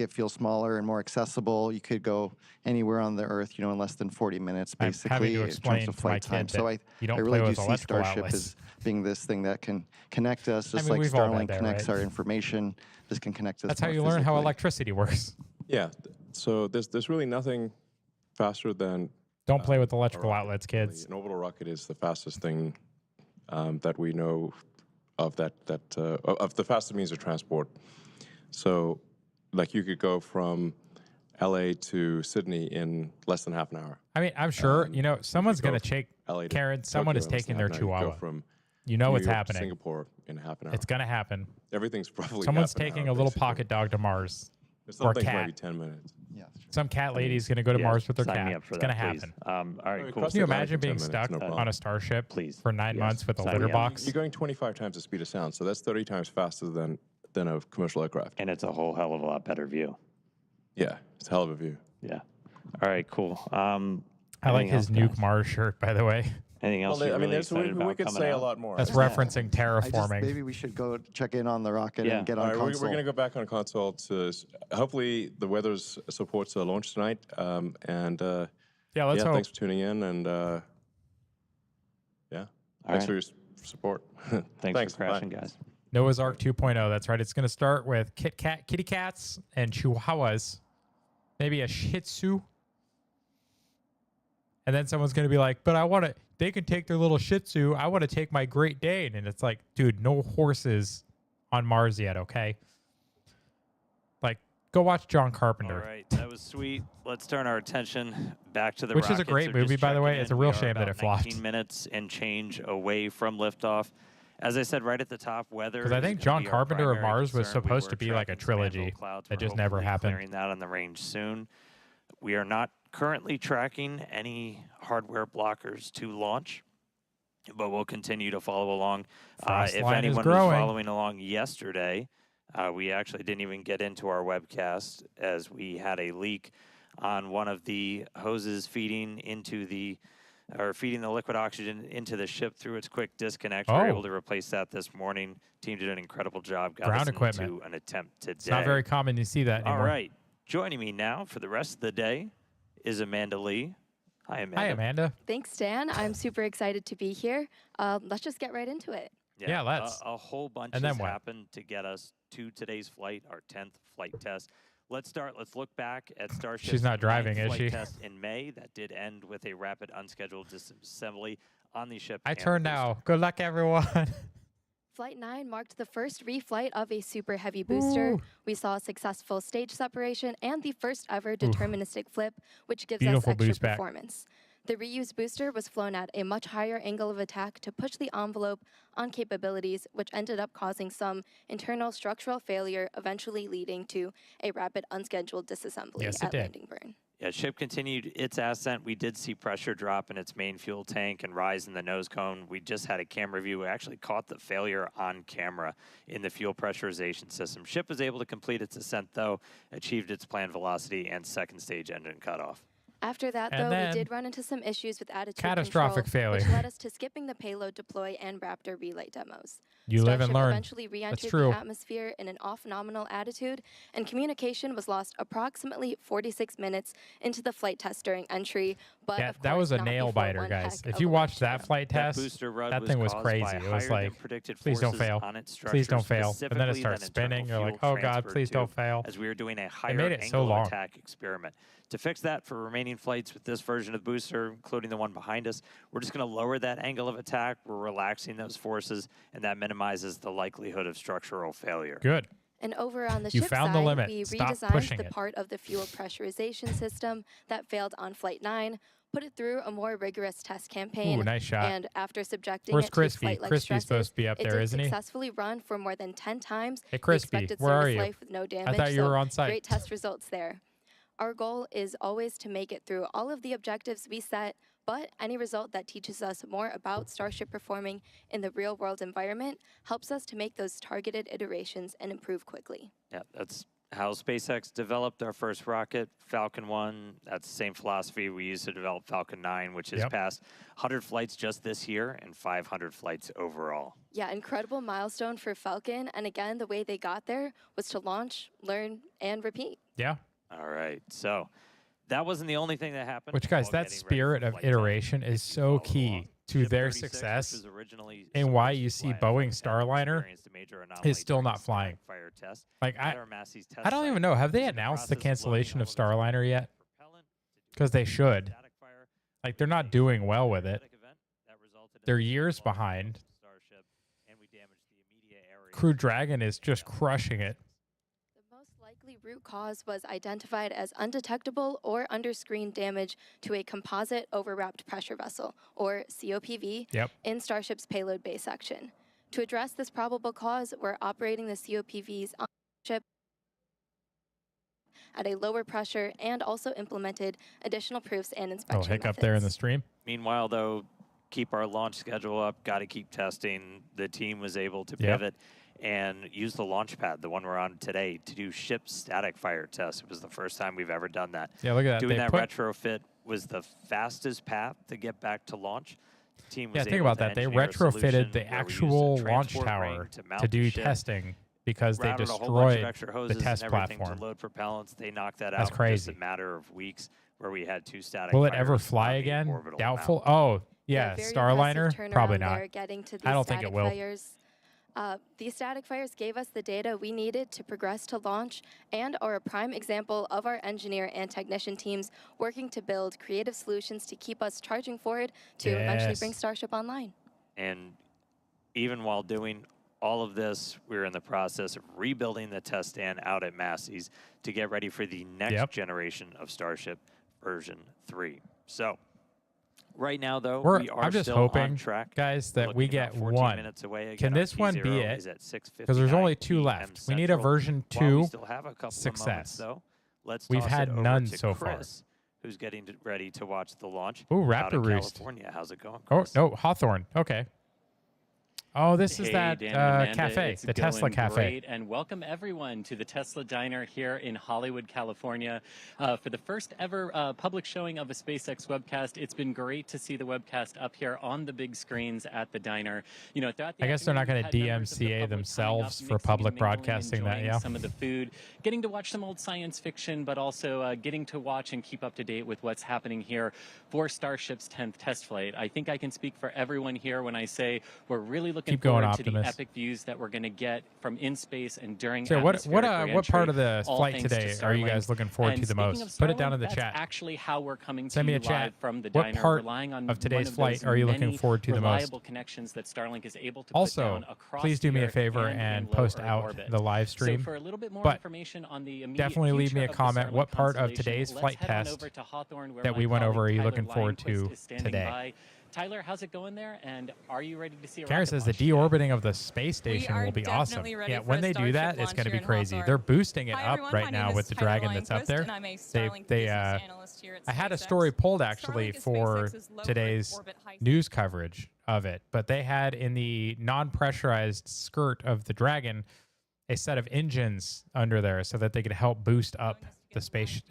it feel smaller and more accessible. You could go anywhere on the Earth, in less than 40 minutes, I'm having basically, to in explain terms of to my flight time. kid So that you don't I really play do with see electrical Starship outlets. as being this thing that can connect us, just like we've all been Starlink there, connects right? our information. This can connect us. That's how more you learn how physically. electricity works. Yeah. So there's really nothing faster than Don't play with a electrical rocket, outlets, really. kids. An orbital rocket is the fastest thing that we know of of the fastest means of transport. So, like, you could go from LA to Sydney in less than half an hour. I mean, I'm sure, someone's go going to take, LA to Karen, someone Tokyo is in less taking than their half an hour. You could chihuahua. go from You know New what's York to happening. Singapore in half an hour. It's going to happen. Everything's probably Someone's half an taking hour, a little basically. pocket dog to Mars. Some or things cat. might be 10 minutes. Yeah, that's true. Some cat lady's going to go to Yeah, Mars with her sign cat. me up for It's going to that, please. happen. All right, cool. Cross Can you the Atlantic imagine in 10 being minutes, stuck no problem. on a Starship Please. for 9 Yes. months with a Sign litter me up. box? You're going 25 times the speed of sound, so that's 30 times faster than a commercial aircraft. And it's a whole hell of a lot better view. Yeah, it's a hell of a view. Yeah. All right, cool. I like anything his else, Nuke guys? Mars shirt, by the way. Anything else you're really excited about we could coming say out? a lot more. That's Yeah. referencing terraforming. Maybe we should go check in on the rocket Yeah. and get All on right, console. we're going to go back on console to hopefully the weather supports a launch tonight. Yeah, let's hope. Thanks for tuning in, and All thanks for right. your support. Thanks for Bye. crashing, guys. Noah's Ark 2.0. That's right. It's going to start with kitty cats and chihuahuas, maybe a Shih Tzu. And then someone's going to be like, but they can take their little Shih Tzu. I want to take my Great Dane. And it's like, dude, no horses on Mars yet, okay? Like, go watch John Carpenter. All right, that was sweet. Let's turn our attention back to the Which is a rockets. great They're movie, just by the way. checking It's a in. real We are shame that about it flopped. 19 minutes and change away from liftoff. As I said right at the top, weather. Because I is think gonna John be our Carpenter of primary Mars was concern. We supposed were to be like a tracking some mantle trilogy clouds. that We're just never hopefully happened. Clearing that on the range soon. We are not currently tracking any hardware blockers to launch, but we'll continue to follow along. Frost If line is anyone was growing. following along yesterday, we actually didn't even get into our webcast as we had a leak on one of the hoses feeding the liquid oxygen into the ship through its quick disconnect. We were Oh. able to replace that this morning. Team did an incredible job. Got Ground us equipment. into an attempt today. It's not very common to see that All anymore. right. Joining me now for the rest of the day is Amanda Lee. Hi, Amanda. Hi, Amanda. Thanks, Dan. I'm super excited to be here. Let's just get right into it. Yeah, let's. A whole bunch And has then what? happened to get us to today's flight, our 10th flight test. Let's look back at Starship's She's not driving, 9th is flight she? test in May. That did end with a rapid unscheduled disassembly on the ship. I and the turn booster. now. Good luck, everyone. Flight 9 marked the first reflight of a super heavy booster. Ooh. We saw a successful stage separation and the first ever deterministic flip, which gives Beautiful us extra boost back. performance. The reused booster was flown at a much higher angle of attack to push the envelope on capabilities, which ended up causing some internal structural failure, eventually leading to a rapid unscheduled disassembly Yes, it at did. landing burn. Yeah, ship continued its ascent. We did see pressure drop in its main fuel tank and rise in the nose cone. We just had a camera view. We actually caught the failure on camera in the fuel pressurization system. Ship was able to complete its ascent, though, achieved its planned velocity and second stage engine cutoff. After that, And though, then we did run into some issues with attitude catastrophic control, failure. which led us to skipping the payload deploy and Raptor relay demos. You live and Starship learn. eventually re-entered true. the atmosphere in an off-nominal attitude, and communication was lost approximately 46 minutes into the flight test during entry. But Yeah, of that course was a not nail before biter, one guys. heck If of you a watched launch that jam. flight That test, booster rud that thing was caused crazy. by It was higher like, than predicted please don't forces fail. on its Please don't structures, fail. And then it specifically starts that spinning. internal You're like, fuel oh God, transfer please don't tube, fail. as we were doing a higher made it so angle long. of attack experiment. To fix that for remaining flights with this version of the booster, including the one behind us, we're just going to lower that angle of attack. We're relaxing those forces, and that minimizes the likelihood of structural failure. Good. And over on the You ship found the side, limit. we Stop redesigned pushing the it. part of the fuel pressurization system that failed on Flight 9, put it through a more rigorous test campaign. Ooh, nice shot. And after subjecting Where's it to Crispy? flight-like Crispy's stresses, supposed to be up it there, did isn't he? successfully run for more than 10 times. Hey, the Crispy, expected where are service you? life with no damage. thought you so were on site. Great test results there. Our goal is always to make it through all of the objectives we set, but any result that teaches us more about Starship performing in the real-world environment helps us to make those targeted iterations and improve quickly. Yeah, that's how SpaceX developed our first rocket, Falcon 1. That's the same philosophy we used to develop Falcon 9, which has passed 100 flights just this year and 500 flights overall. Yeah, incredible milestone for Falcon. And again, the way they got there was to launch, learn, and repeat. Yeah. All right, so that wasn't the only thing that happened. Which, guys, while that getting ready spirit for of Flight 10. iteration is If you so follow key along, to Ship their 36, which success was originally and why supposed you to see fly in Boeing Falcon 9, Starliner experienced a major anomaly is still during not the flying. static fire test. Like, At our Massey's test I don't even site, know. Have they using the announced the process of cancellation loading of all Starliner yet? propellant to do Because they should. static fire. Like, they're not doing well with it. Static event that resulted in They're the years loss of behind. Starship, and we damaged the immediate area. Crew Dragon is just crushing it. The most likely root cause was identified as undetectable or underscreen damage to a composite overwrapped pressure vessel, or COPV, in Starship's payload bay section. To address this probable cause, we're operating the COPVs on ship at a lower pressure and also implemented additional proofs and inspection hiccup methods. there in the stream. Meanwhile, though, keep our launch schedule up, got to keep testing. The team was able to pivot and use the launch pad, the one we're on today, to do ship static fire tests. It was the first time we've ever done that. Yeah, look at that. Doing They that put- retrofit was the fastest path to get back to launch. The team was Yeah, think able about to that. They engineer a solution retrofitted the where we used a actual launch transport tower ring to mount to the do ship, testing because they routed a whole bunch of destroyed extra the hoses test and everything platform. to load propellants. They knocked that That's out in crazy. just a matter of weeks, where we had 2 static Will it ever fires fly on the again? orbital Doubtful. mount. Oh, yeah. Very Starliner? impressive Probably turnaround not. there, getting to I these don't think it static will. fires. These static fires gave us the data we needed to progress to launch and are a prime example of our engineer and technician teams working to build creative solutions to keep us charging forward to eventually bring Yes. Starship online. And even while doing all of this, we're in the process of rebuilding the test stand out at Massey's to get ready for the next generation of Starship version 3. So right now, though, we are I'm just still hoping, on track. guys, that we Looking about get 14 one. minutes away. Can Again, our this one be T0 it? is at 6:59 Because there's only 2 PM left. We need a Central. version While we 2 still have a couple of moments, success. though, let's We've toss had it over none to so far. Chris, who's getting ready to watch the launch. Ooh, out in Raptor Roost. California. How's it going, Oh, Chris? no, Hawthorne. Okay. Oh, this is Hey, that Dan and Amanda, cafe, it's the Tesla going cafe. Great, and welcome everyone to the Tesla Diner here in Hollywood, California, for the first ever public showing of a SpaceX webcast. It's been great to see the webcast up here on the big screens at the diner. You know, throughout the I guess they're not afternoon, going to we've had members of the DMCA public coming themselves up, for mixing public and mingling, broadcasting that, enjoying yeah. some of the food, getting to watch some old science fiction, but also getting to watch and keep up to date with what's happening here for Starship's 10th test flight. I think I can speak for everyone here when I say we're really looking Keep going, forward to the Optimus. epic views that we're going to get from in space and during So what atmospheric what part reentry, of the all flight thanks to today are you Starlink. guys looking forward And to the speaking most? of Put it down in the Starlink, chat. That's actually how we're coming Send to me you a chat. live from the What diner, part relying on of today's one flight those are you looking many forward to the most? reliable connections that Starlink is able to Also, put down across please do me the a Earth favor and and in low post Earth out orbit. the live stream. So for a little bit more But information on the immediate definitely leave me a future of the comment. Starlink What part of constellation, today's let's flight head on test over to Hawthorne, where that my we went over colleague are you Tyler looking forward Lionquist to is standing today? by. Tyler, how's it going there? And are you ready to see a Karen rocket says the launch? deorbiting of the space station are will be awesome. definitely ready Yeah, for when a they do Starship that, it's launch going to here be in crazy. Hawthorne. They're boosting it Hi, up everyone. right My now name with is the Tyler Dragon that's up Lindquist, there. and I'm a Starlink They business analyst here at I had a SpaceX. story pulled actually Starlink is for SpaceX's low Earth today's orbit high news coverage of it, but they had in the non-pressurized skirt of the Dragon a set of engines under there so that they could help boost up the space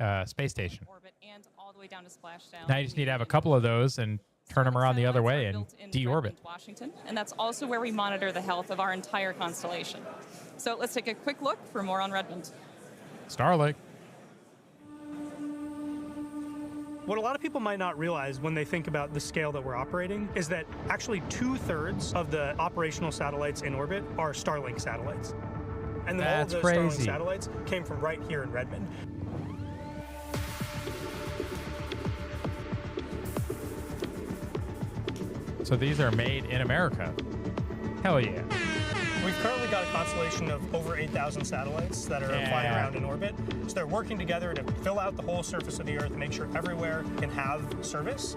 station. orbit and all the way down to splashdown. Now you just need to have a couple of those and turn them around the other way and deorbit. Redmond, Washington, and that's also where we monitor the health of our entire constellation. So let's take a quick look for more on Redmond. Starlink. What a lot of people might not realize when they think about the scale that we're operating is that actually 2/3 of the operational satellites in orbit are Starlink satellites. And then all of That's those crazy. Starlink satellites came from right here in Redmond. So these are made in America. Hell yeah. We've currently got a constellation of over 8,000 satellites that are flying around in orbit. So they're working together to fill out the whole surface of the Earth, make sure everywhere can have service.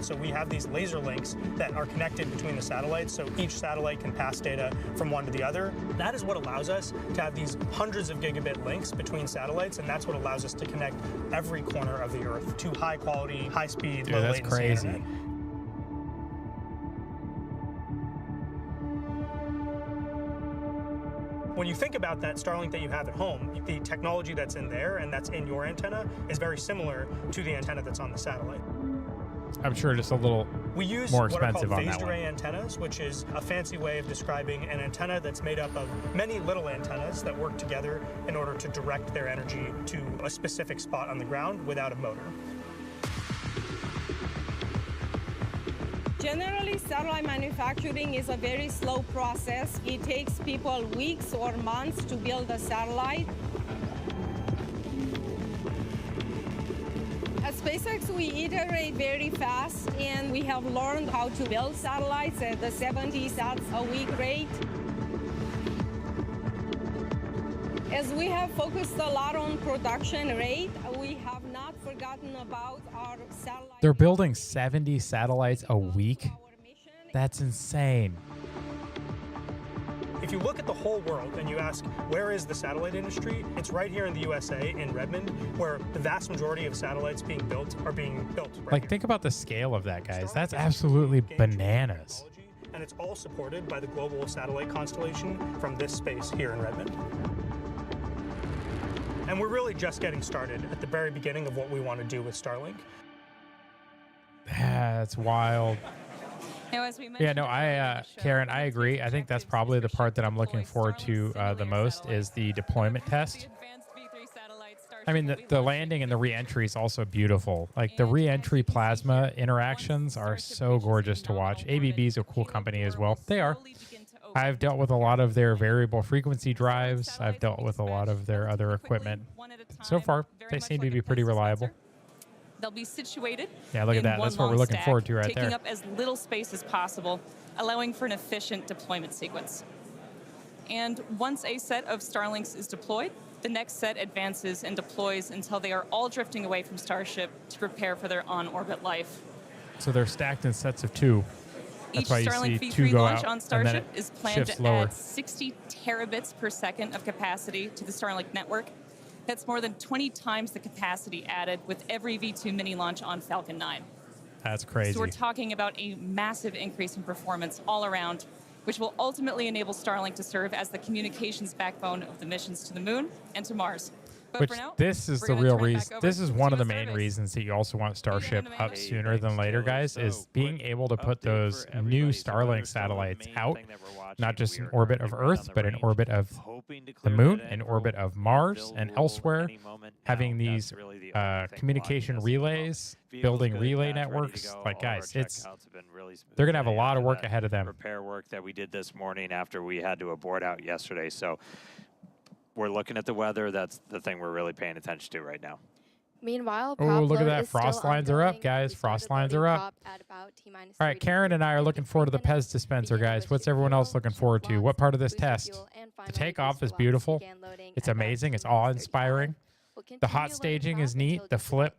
So we have these laser links that are connected between the satellites, so each satellite can pass data from one to the other. That is what allows us to have these hundreds of gigabit links between satellites, and that's what allows us to connect every corner of the Earth to high quality, high speed, Dude, low that's latency crazy. internet. When you think about that Starlink that you have at home, the technology that's in there and that's in your antenna is very similar to the antenna that's on the satellite. I'm sure just a little We use more what are expensive called on that phased one. array antennas, which is a fancy way of describing an antenna that's made up of many little antennas that work together in order to direct their energy to a specific spot on the ground without a motor. Generally, satellite manufacturing is a very slow process. It takes people weeks or months to build a satellite. At SpaceX, we iterate very fast, and we have learned how to build satellites at the 70 sats a week rate. As we have focused a lot on production rate, we have not forgotten about our satellite. They're building 70 satellites a week. That's insane. If you look at the whole world and you ask, where is the satellite industry? It's right here in the USA, in Redmond, where the vast majority of satellites being built are being built right Like, here. think about the scale of that, guys. Starlink That's is absolutely game-changing bananas. technology, and it's all supported by the global satellite constellation from this space here in Redmond. And we're really just getting started at the very beginning of what we want to do with Starlink. That's wild. Now, as we Yeah, mentioned no, earlier in the show, Karen, one I of the agree. I think that's objectives probably is the for part that I'm Starship looking deploy forward to Starlink the simulator most is satellites. the deployment The test. advanced V3 satellite Starship I mean, will the be launched landing and the re-entry is also beautiful. Like, the And as re-entry you can see plasma here, interactions once are Starship so reaches gorgeous its to watch. nominal orbit, ABB is a the cool payload company as door well. will They are. slowly begin to open I've dealt with a lot of their variable frequency drives. I've dealt with a lot of their other equipment. So far, they seem to be pretty reliable. They'll be situated. Yeah, look at in that. one That's what we're long looking stack, forward to right taking there. up as little space as possible, allowing for an efficient deployment sequence. And once a set of Starlinks is deployed, the next set advances and deploys until they are all drifting away from Starship to prepare for their on-orbit life. So they're stacked in sets of two. That's Each why you Starlink see V3 two go launch out, on and then Starship it is planned shifts to lower. add 60 terabits per second of capacity to the Starlink network. That's more than 20 times the capacity added with every V2 mini launch on Falcon 9. That's crazy. So we're talking about a massive increase in performance all around, which will ultimately enable Starlink to serve as the communications backbone of the missions to the moon and to Mars. But Which for now, this is we're the gonna real turn it back reason. over This is to one of the US main Airways. reasons that you also want Starship Amanda. up Hey, sooner than thanks, later, Taylor. guys, So, is being quick able to put update for those new everybody. So Starlink weather's still the satellites main out, thing that we're watching. not just We in are orbit currently of right on Earth, the but in range, orbit of hoping to the clear moon, that in end orbit roll, of Mars, they'll and rule elsewhere, any moment now. having That's these really the only thing communication watching us as well. relays, Vehicle's building good, relay patch ready to networks. go. Like, All of our guys, it's checkouts have been really smooth they're gonna have a today lot of after work that ahead of them. repair work that we did this morning after we had to abort out yesterday. So we're looking at the weather. That's the thing we're really paying attention to right now. Meanwhile, Oh, prop look at load that. is still Frost lines are up, ongoing. guys. We Frost started lines loading are up. prop at about T-minus All right, 30 Karen and I are looking forward to the 33 Pez minutes, dispenser, beginning guys. with What's ship everyone else fuel, looking ship forward to? blocks, What part of this booster test? fuel, and The finally takeoff booster is blocks beautiful. began loading It's at about amazing. It's 21:35. awe-inspiring. We'll The hot staging is neat. The flip,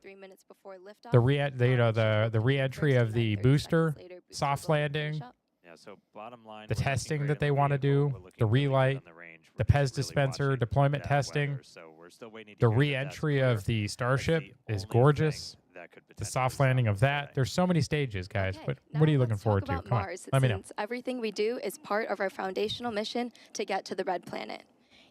the re-entry of the booster, soft landing, Yeah, so bottom line, the we're looking testing great that on they the want to vehicle, do, we're looking the really good relight, on the range. the We're PEZ just really dispenser, watching deployment bad testing, weather, so we're still waiting to the hear that that's re-entry clear. of the That's Starship the is only gorgeous. thing that could The potentially soft landing stop of us that. today. There's so many stages, guys. Okay, What are you now looking let's forward talk to? about Come on, Mars, let me know. since everything we do is part of our foundational mission to get to the red planet.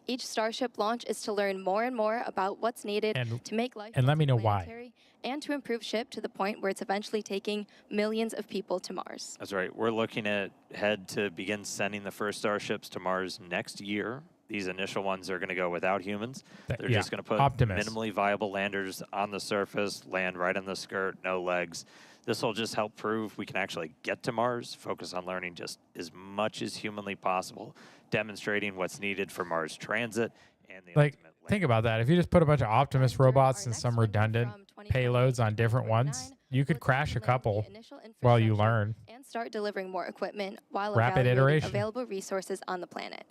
Each Starship launch is to learn more and more about what's needed And- to make life and let me know why. interplanetary and to improve ship to the point where it's eventually taking millions of people to Mars. That's right. We're looking ahead to begin sending the first Starships to Mars next year. These initial ones are going to go without humans. They're Yeah, just going to put Optimus. minimally viable landers on the surface, land right on the skirt, no legs. This will just help prove we can actually get to Mars, focus on learning just as much as humanly possible, demonstrating what's needed for Mars transit and the Like, ultimate think landing. about that. If you just put a bunch of Optimus During robots our and next some window redundant from 2028 payloads on to different ones, 2029, you could we're crash a tackling the couple initial while you infrastructure learn. and start delivering more equipment while Rapid evaluating iteration. available resources on the planet.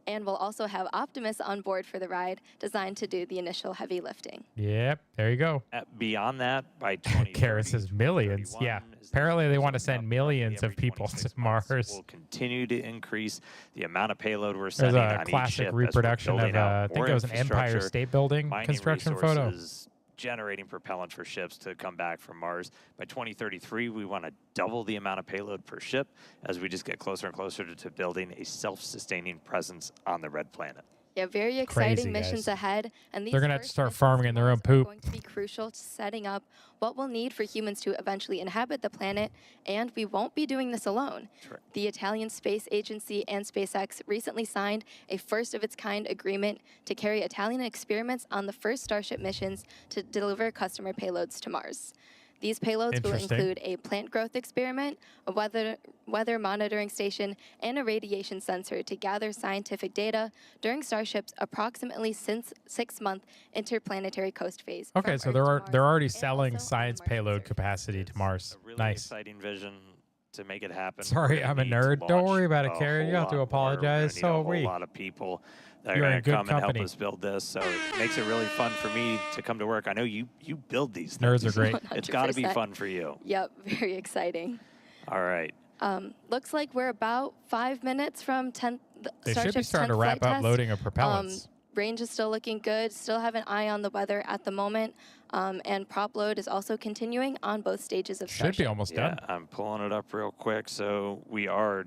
And we'll also have Optimus on board for the ride, designed to do the initial heavy lifting. Yep, there you go. Beyond that, by 2030, Kara says millions. Yeah. 2031, as Apparently they numbers want to look send up, millions roughly of people every to 26 months, Mars. We'll continue to increase the amount of payload we're There's sending a on each classic ship as we're reproduction of, building out I think more it was an Empire infrastructure, State Building mining construction photo. resources, generating propellant for ships to come back from Mars. By 2033, we want to double the amount of payload per ship as we just get closer and closer to building a self-sustaining presence on the red planet. Yeah, very exciting Crazy, missions guys. ahead, and these They're gonna have to first start missions farming to in their own Mars are poop. going to be crucial to setting up what we'll need for humans to eventually inhabit the planet, and we won't be doing this alone. That's right. The Italian Space Agency and SpaceX recently signed a first-of-its-kind agreement to carry Italian experiments on the first Starship missions to deliver customer payloads to Mars. These payloads will Interesting. include a plant growth experiment, a weather monitoring station, and a radiation sensor to gather scientific data during Starship's approximately 6-month interplanetary coast phase. Okay, from so Earth they're to they're Mars already and selling also on the science Martian payload surface. capacity to Mars. A really Nice. exciting vision to make it happen. Sorry, We're gonna I'm a need to nerd. Don't launch worry about it, a Karen. You whole don't have to lot more. We're gonna apologize. need So a are whole we. lot of people that are You're in going to good come and company. help us build this. So it makes it really fun for me to come to work. I know you build these Nerds things. are great. It's got to be 100%. fun for you. Yep, very exciting. All right. Looks like we're about 5 minutes from They should be Starship's starting to 10th wrap flight up test. loading of propellants. Range is still looking good. Still have an eye on the weather at the moment. And prop load is also continuing on both stages of Should Starship. be almost Yeah, done. I'm pulling it up real quick. So we are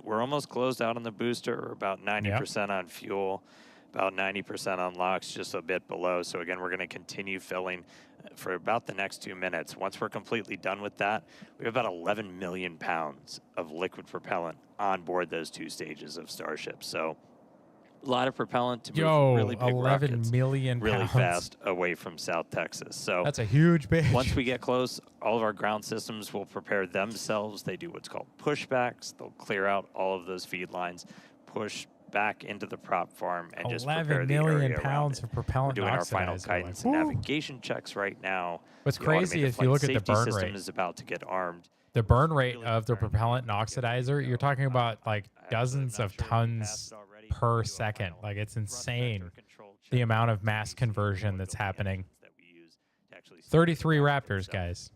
we're almost closed out on the booster. We're about 90% on fuel, about 90% on LOX, just a bit below. So again, we're going to continue filling for about the next 2 minutes. Once we're completely done with that, we have about 11 million pounds of liquid propellant on board those 2 stages of Starship. So a lot of propellant to move really big 11 rockets million really pounds. fast away from South Texas. So That's a huge bitch. once we get close, all of our ground systems will prepare themselves. They do what's called pushbacks. They'll clear out all of those feed lines, push back into the prop farm, and just prepare 11 the million area pounds around of it. propellant We're doing our final oxidizer. guidance Like, and woo. navigation checks right now. What's The crazy automated if you flight look at the safety burn system rate. is about to get armed. The burn rate Really of the concerned propellant and about getting ready to oxidizer, you're go. talking about like I'm dozens not of sure if we tons passed it already. per We'll do a second. final Like, it's thrust insane vector control the check amount of to mass see conversion what that's building happening. engines that we use to actually steer the 33 rocket Raptors, itself. guys.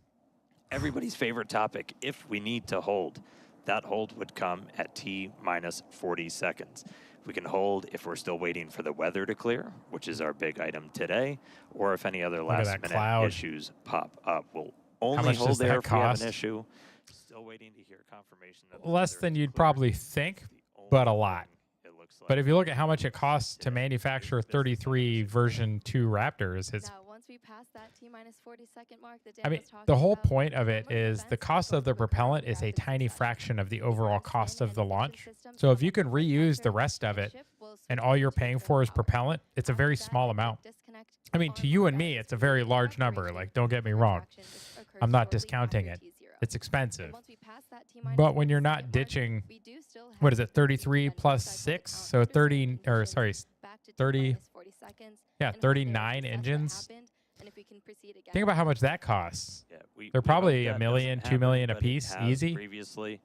Everybody's favorite topic, if we need to hold. That hold would come at T minus 40 seconds. We can hold if we're still waiting for the weather to clear, which is our big item today, or if any other at last that minute cloud. issues pop up. We'll only much hold does there that if we have cost? an issue. Still waiting to hear confirmation that the Less weather than is you'd clear. probably think, The but a only lot. thing it looks like But if you look at how much it costs to today manufacture is 33 business version 2 Raptors, it's Now, once we pass that T-minus 40-second mark that Dan I mean, was talking the whole about, point of it Only is the defense cost of the will look propellant at is a rapid tiny succession. fraction of the If you overall want to cost spin of the any mission launch. systems So if from you a can flight reuse the vector, rest of the it ship will and switch all you're into paying thermal for is power. propellant, it's a After very that, small a quick amount. disconnect I mean, on to you and me, both it's a sides very will large evacuate number. you. Like, don't get me wrong. Retraction just occurs I'm not shortly discounting after it. T0. It's And expensive. once we pass that T-minus But when you're 40-second not mark, ditching, we do still what have is it, the 33 ability to plus send 6? propellant So under 30, certain or conditions sorry, back to 30, T-minus 40 seconds, yeah, and how 39 their success engines. happened, and if we can proceed again. Think about how much that costs. Yeah, we They're hope probably that $1 million, doesn't $2 million a happen, but it piece, has easy. Previously,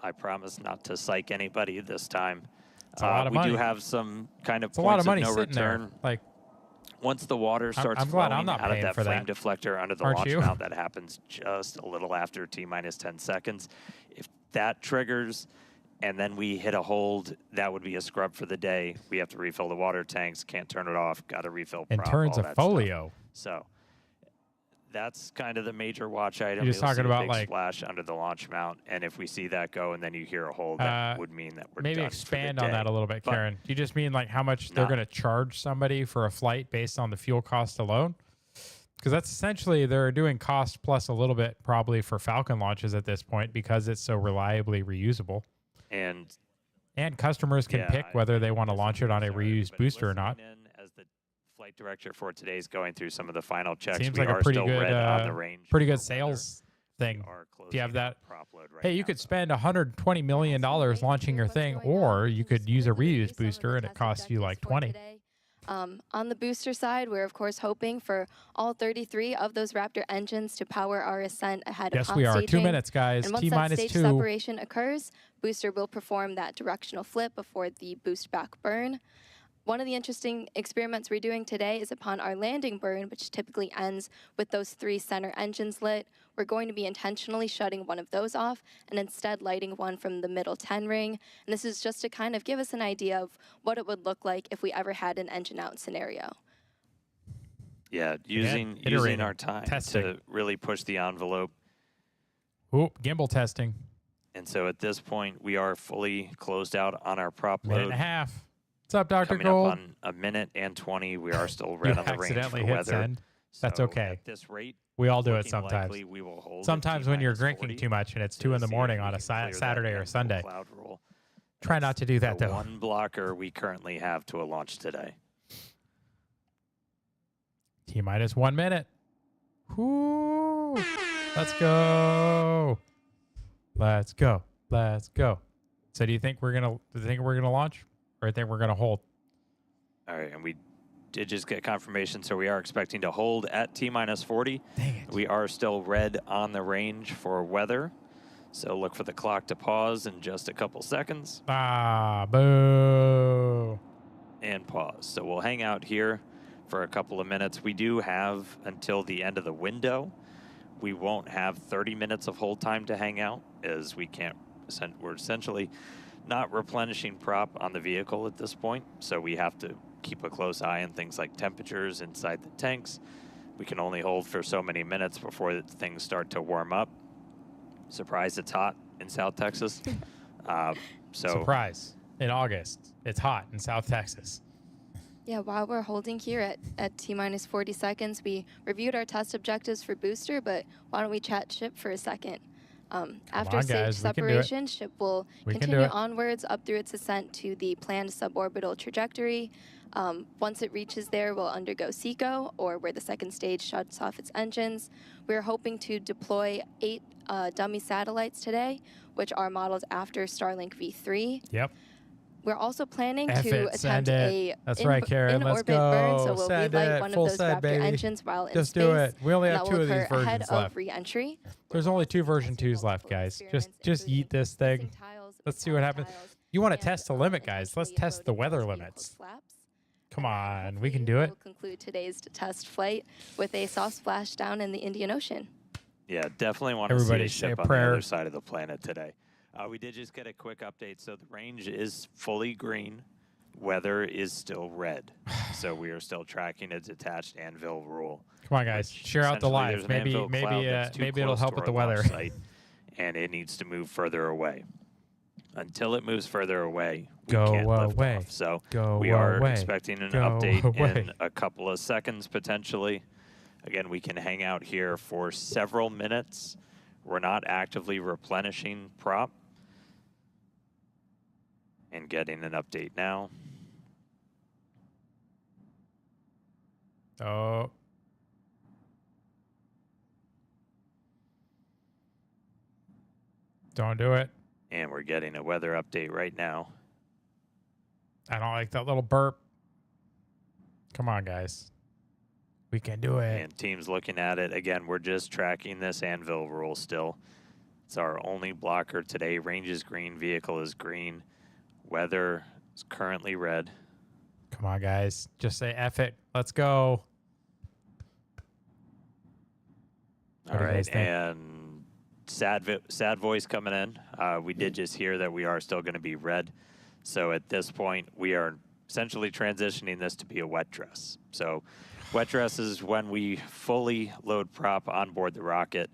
I promise not to psych anybody this time. It's a lot of we money. do have some kind of It's a lot points of money no sitting there. return. Like, Once the water starts I'm glad flowing I'm not out of paying that for flame that. deflector under the Aren't launch you? mount, that happens just a little after T-minus 10 seconds. If that triggers and then we hit a hold, that would be a scrub for the day. We have to refill the water tanks, can't turn it off, got to refill And prop, turns all a that folio. stuff. So that's kind of the major watch item. You're just You'll talking see a about, big like- splash under the launch mount, and if we see that go and then you hear a hold, that would mean that we're maybe done expand for the on day. that a little bit, But Karen. Do you just mean like how much they're No. going to charge somebody for a flight based on the fuel cost alone? Because that's essentially they're doing cost plus a little bit probably for Falcon launches at this point because it's so reliably reusable. And customers can pick whether they want to launch it on a reused booster or not. As the flight director for today is going through some of the final checks, Seems we like a are pretty still good, red on the range. pretty for good weather. sales thing. We are If you have closing that, prop load right hey, you now, could though. spend $120 million launching your thing, or you could use a reused booster and it costs you like 20. On the booster side, we're of course hoping for all 33 of those Raptor engines to power our ascent ahead of Yes, hot we are. 2 staging. minutes, guys. And once T that minus stage 2. separation occurs, booster will perform that directional flip before the boost back burn. One of the interesting experiments we're doing today is upon our landing burn, which typically ends with those 3 center engines lit. We're going to be intentionally shutting one of those off and instead lighting one from the middle 10 ring. And this is just to kind of give us an idea of what it would look like if we ever had an engine out scenario. Yeah, using our time testing. to really push the envelope. Ooh, gimbal testing. And so at this point, we are fully closed out on our prop Minute load. and a half. What's up, Dr. Coming Gold? up on a minute and 20, we are still red You on the range accidentally for hit weather. send. That's So okay. At this rate, We all do it looking sometimes. likely we will hold at Sometimes when you're T-minus drinking 40 too much and it's to 2 in the see if morning we on a can clear that Saturday or mental Sunday. cloud rule. Try not to do that, the though. one blocker we currently have to a launch today. T minus 1 minute. Whoo. Let's go. Let's go. Let's go. So do you think we're gonna launch, or do you think we're gonna hold? All right, and we did just get confirmation, so we are expecting to hold at T-minus 40. Dang it. We are still red on the range for weather, so look for the clock to pause in just a couple seconds. Ah, boo. And pause. So we'll hang out here for a couple of minutes. We do have until the end of the window. We won't have 30 minutes of hold time to hang out, as we're essentially not replenishing prop on the vehicle at this point, so we have to keep a close eye on things like temperatures inside the tanks. We can only hold for so many minutes before things start to warm up. Surprise, it's hot in South Texas. Surprise. In August, it's hot in South Texas. Yeah, while we're holding here at T-minus 40 seconds, we reviewed our test objectives for booster, but why don't we chat ship for a second? After on, stage guys, we can do it. separation, ship will We can do continue it. onwards up through its ascent to the planned suborbital trajectory. Once it reaches there, we'll undergo SECO, or where the second stage shuts off its engines. We're hoping to deploy 8 dummy satellites today, which are modeled after Starlink V3. Yep. We're also planning F to it, attempt send a it. That's right, Karen. Let's in-orbit burn, so go. we'll Send relight it. one Full of those send, Raptor baby. engines while in Just space. do it. We only and have that 2 will of these occur ahead versions of left. re-entry. There's only 2 version 2s left, guys. Just eat this thing. Let's see what happens. You want to test the limit, guys. Let's test the weather limits. Come on, we can do it. We'll conclude today's test flight with a soft splashdown in the Indian Ocean. Yeah, definitely want to see Everybody a say a ship on the prayer. other side of the planet today. We did just get a quick update. So the range is fully green. Weather is still red. So we are still tracking a detached anvil rule. Come on, guys. Share out the Essentially, live. there's an Maybe anvil cloud that's too maybe it'll close help to with the our launch weather. site, and it needs to move further away. Until it moves further away, we Go can't lift away. off. So Go we are away. expecting an Go update away. in a couple of seconds, potentially. Again, we can hang out here for several minutes. We're not actively replenishing prop. And getting an update now. Oh. Don't do it. And we're getting a weather update right now. I don't like that little burp. Come on, guys. We can do it. And team's looking at it. Again, we're just tracking this anvil rule still. It's our only blocker today. Range is green, vehicle is green. Weather is currently red. Come on, guys. Just say F it. Let's go. All right, and sad voice coming in. We did just hear that we are still going to be red. So at this point, we are essentially transitioning this to be a wet dress. So wet dress is when we fully load prop on board the rocket.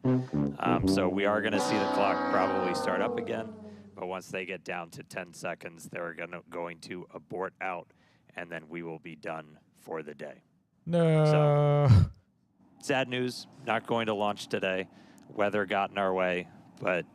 So we are going to see the clock probably start up again. But once they get down to 10 seconds, they're going to abort out, and then we will be done for the day. No. So, sad news, not going to launch today. Weather got in our way, but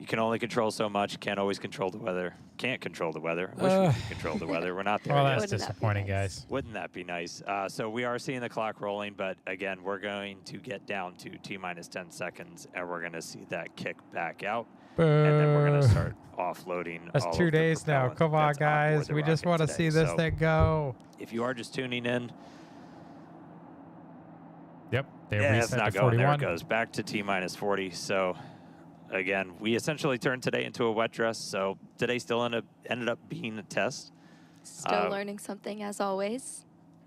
you can only control so much. Can't always control the weather. Can't control the weather. Wish we could control the weather. We're not there well, yet. that's disappointing, guys. Wouldn't that be nice? So we are seeing the clock rolling, but again, we're going to get down to T-minus 10 seconds, and we're going to see that kick back out. Boo. And then we're going to start offloading. That's 2 days now. Come on, guys. We just want to see this thing go. If you are just tuning in, yep, they it's reset not to going. 41. There it goes back to T-minus 40. So again, we essentially turned today into a wet dress. So today still ended up being a test. Still learning something as always.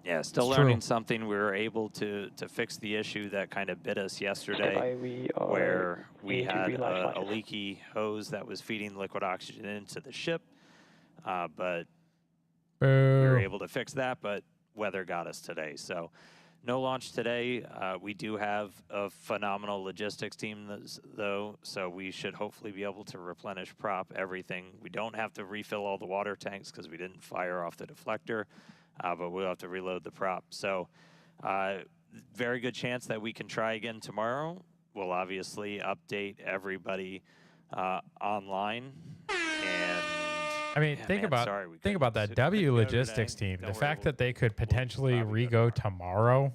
Yeah, still learning something. We were able to fix the issue that kind of bit us yesterday, where we had a leaky hose that was feeding liquid oxygen into the ship. But we were able to fix that, but weather got us today. So no launch today. We do have a phenomenal logistics team, though, so we should hopefully be able to replenish prop, everything. We don't have to refill all the water tanks because we didn't fire off the deflector. But we'll have to reload the prop. So very good chance that we can try again tomorrow. We'll obviously update everybody online. And I mean, think about that W logistics team. The fact that they could potentially re-go tomorrow.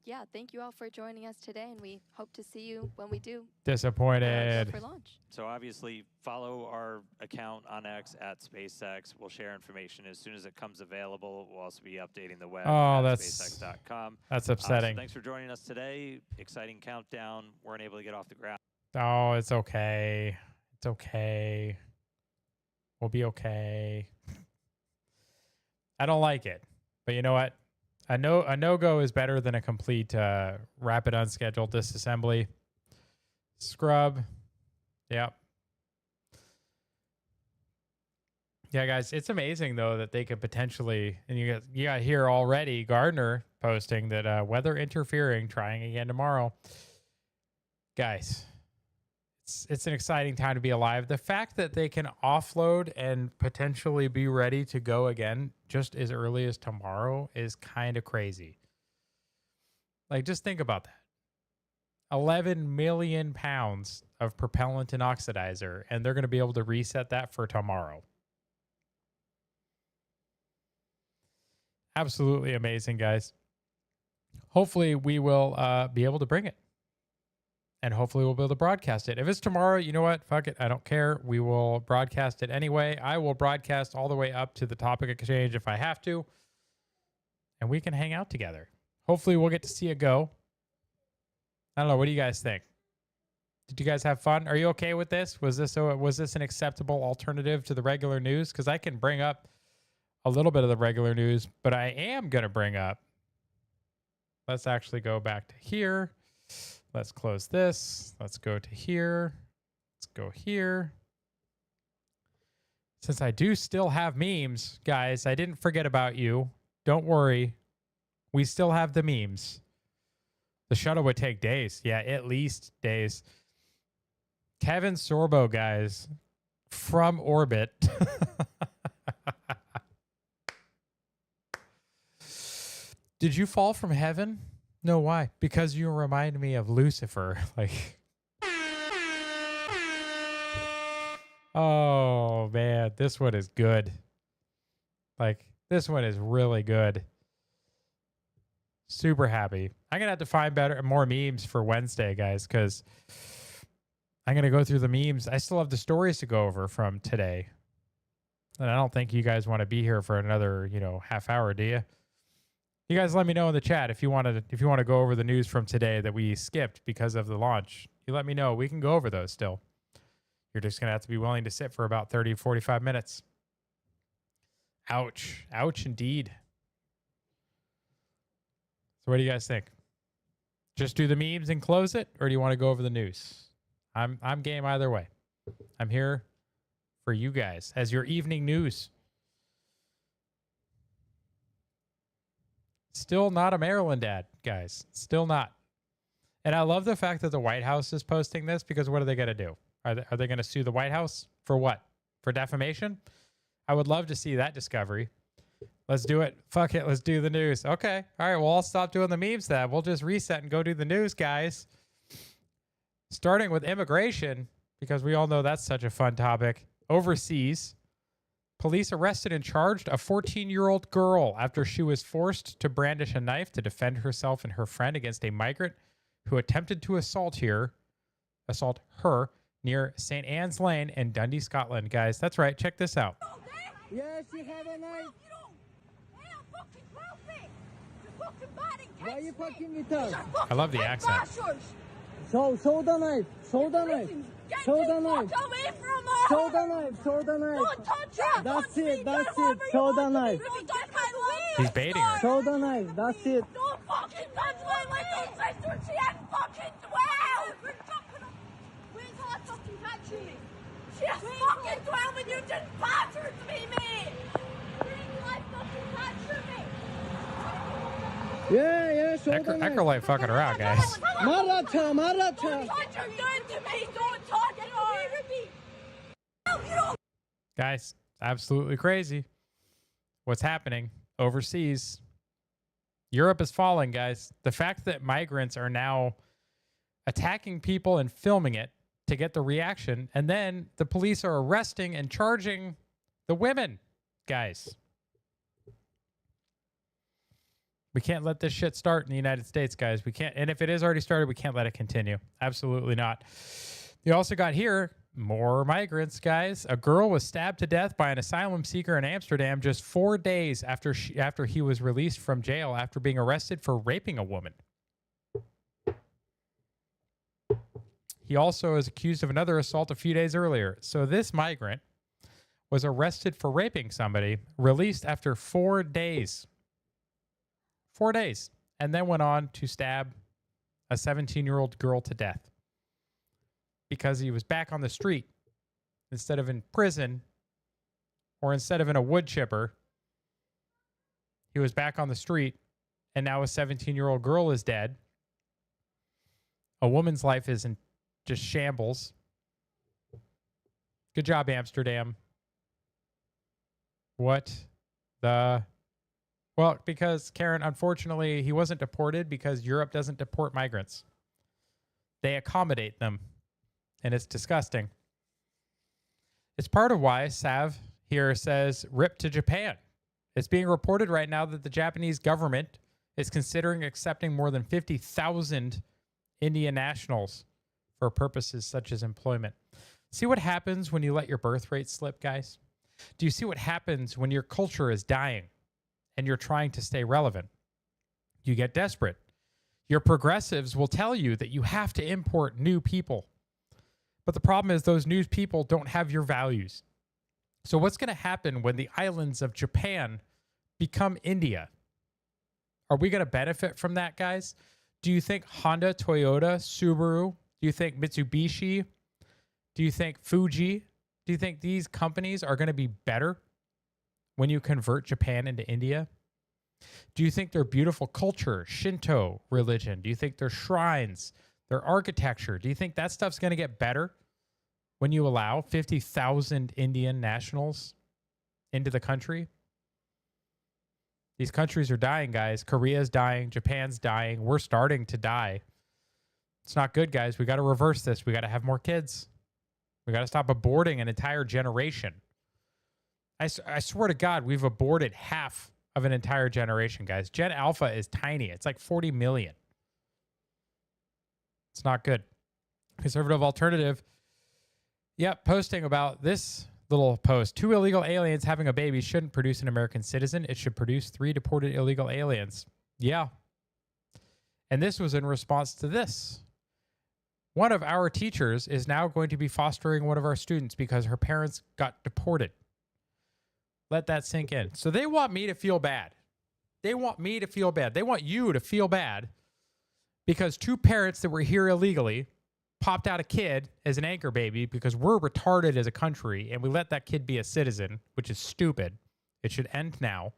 Yeah, thank you all for joining us today, and we hope to see you when we do. Disappointed. For launch. So obviously, follow our account on X at SpaceX. We'll share information as soon as it comes available. We'll also be updating the web at SpaceX.com. That's upsetting. So thanks for joining us today. Exciting countdown. Weren't able to get off the ground. Oh, it's okay. It's okay. We'll be okay. I don't like it, but you know what? A no-go is better than a complete rapid unscheduled disassembly. Scrub. Yep. Yeah, guys, it's amazing, though, that they could potentially, and you got here already, Gardner posting that weather interfering, trying again tomorrow. Guys, it's an exciting time to be alive. The fact that they can offload and potentially be ready to go again just as early as tomorrow is kind of crazy. Like, just think about that. 11 million pounds of propellant and oxidizer, and they're going to be able to reset that for tomorrow. Absolutely amazing, guys. Hopefully we will be able to bring it. And hopefully we'll be able to broadcast it. If it's tomorrow, you know what? Fuck it. I don't care. We will broadcast it anyway. I will broadcast all the way up to the topic exchange if I have to. And we can hang out together. Hopefully we'll get to see it go. I don't know. What do you guys think? Did you guys have fun? Are you okay with this? Was this an acceptable alternative to the regular news? Because I can bring up a little bit of the regular news, but I am going to bring up. Let's actually go back to here. Let's close this. Let's go to here. Let's go here. Since I do still have memes, guys, I didn't forget about you. Don't worry. We still have the memes. The shuttle would take days. Yeah, at least days. Kevin Sorbo, guys, from orbit. Did you fall from heaven? No, why? Because you remind me of Lucifer. Like, oh man, this one is good. Like, this one is really good. Super happy. I'm gonna have to find more memes for Wednesday, guys, because I'm gonna go through the memes. I still have the stories to go over from today, and I don't think you guys want to be here for another, half hour, do you? You guys let me know in the chat if you want to go over the news from today that we skipped because of the launch. You let me know. We can go over those still. You're just going to have to be willing to sit for about 30, 45 minutes. Ouch. Ouch indeed. So what do you guys think? Just do the memes and close it, or do you want to go over the news? I'm game either way. I'm here for you guys as your evening news. Still not a Maryland ad, guys. Still not. And I love the fact that the White House is posting this, because what are they going to do? Are they going to sue the White House for what? For defamation? I would love to see that discovery. Let's do it. Fuck it. Let's do the news. Okay. All right. Well, I'll stop doing the memes then. We'll just reset and go do the news, guys. Starting with immigration, because we all know that's such a fun topic. Overseas, police arrested and charged a 14-year-old girl after she was forced to brandish a knife to defend herself and her friend against a migrant who attempted to assault her near St. Anne's Lane in Dundee, Scotland. Guys, that's right. Check this out. Yes, you have a knife. Why are you fucking with us? I love the accent. Show the knife. Show the knife. Show the knife. Show the knife. Show the knife. Don't touch her. That's it. That's it. Show the knife. Don't touch my leg. He's baiting her. Show the knife. That's it. Don't fucking touch my little sister. She had fucking 12. Wait until I fucking catch you. She has fucking 12 and you just battered me, mate. Wait until I fucking catch you, mate. Yeah, show the knife. Eckerlight fucking around, guys. Marata. Don't touch her. You're doing to me. Don't touch her. Guys, absolutely crazy. What's happening overseas? Europe is falling, guys. The fact that migrants are now attacking people and filming it to get the reaction, and then the police are arresting and charging the women, guys. We can't let this shit start in the United States, guys. We can't. And if it is already started, we can't let it continue. Absolutely not. You also got here more migrants, guys. A girl was stabbed to death by an asylum seeker in Amsterdam just 4 days after he was released from jail after being arrested for raping a woman. He also is accused of another assault a few days earlier. So this migrant was arrested for raping somebody, released after 4 days. 4 days. And then went on to stab a 17-year-old girl to death because he was back on the street instead of in prison, or instead of in a wood chipper. He was back on the street, and now a 17-year-old girl is dead. A woman's life is in just shambles. Good job, Amsterdam. What the... Well, because, Karen, unfortunately, he wasn't deported because Europe doesn't deport migrants. They accommodate them, and it's disgusting. It's part of why Sav here says, rip to Japan. It's being reported right now that the Japanese government is considering accepting more than 50,000 Indian nationals for purposes such as employment. See what happens when you let your birth rate slip, guys? Do you see what happens when your culture is dying and you're trying to stay relevant? You get desperate. Your progressives will tell you that you have to import new people. But the problem is those new people don't have your values. So what's going to happen when the islands of Japan become India? Are we going to benefit from that, guys? Do you think Honda, Toyota, Subaru, do you think Mitsubishi, do you think Fuji, do you think these companies are going to be better when you convert Japan into India? Do you think their beautiful culture, Shinto religion, do you think their shrines, their architecture, do you think that stuff's going to get better when you allow 50,000 Indian nationals into the country? These countries are dying, guys. Korea's dying. Japan's dying. We're starting to die. It's not good, guys. We got to reverse this. We got to have more kids. We got to stop aborting an entire generation. I swear to God, we've aborted half of an entire generation, guys. Gen Alpha is tiny. It's like 40 million. It's not good. Conservative Alternative, posting about this little post. 2 illegal aliens having a baby shouldn't produce an American citizen. It should produce 3 deported illegal aliens. Yeah. And this was in response to this. One of our teachers is now going to be fostering one of our students because her parents got deported. Let that sink in. So they want me to feel bad. They want me to feel bad. They want you to feel bad because 2 parents that were here illegally popped out a kid as an anchor baby because we're retarded as a country and we let that kid be a citizen, which is stupid. It should end now.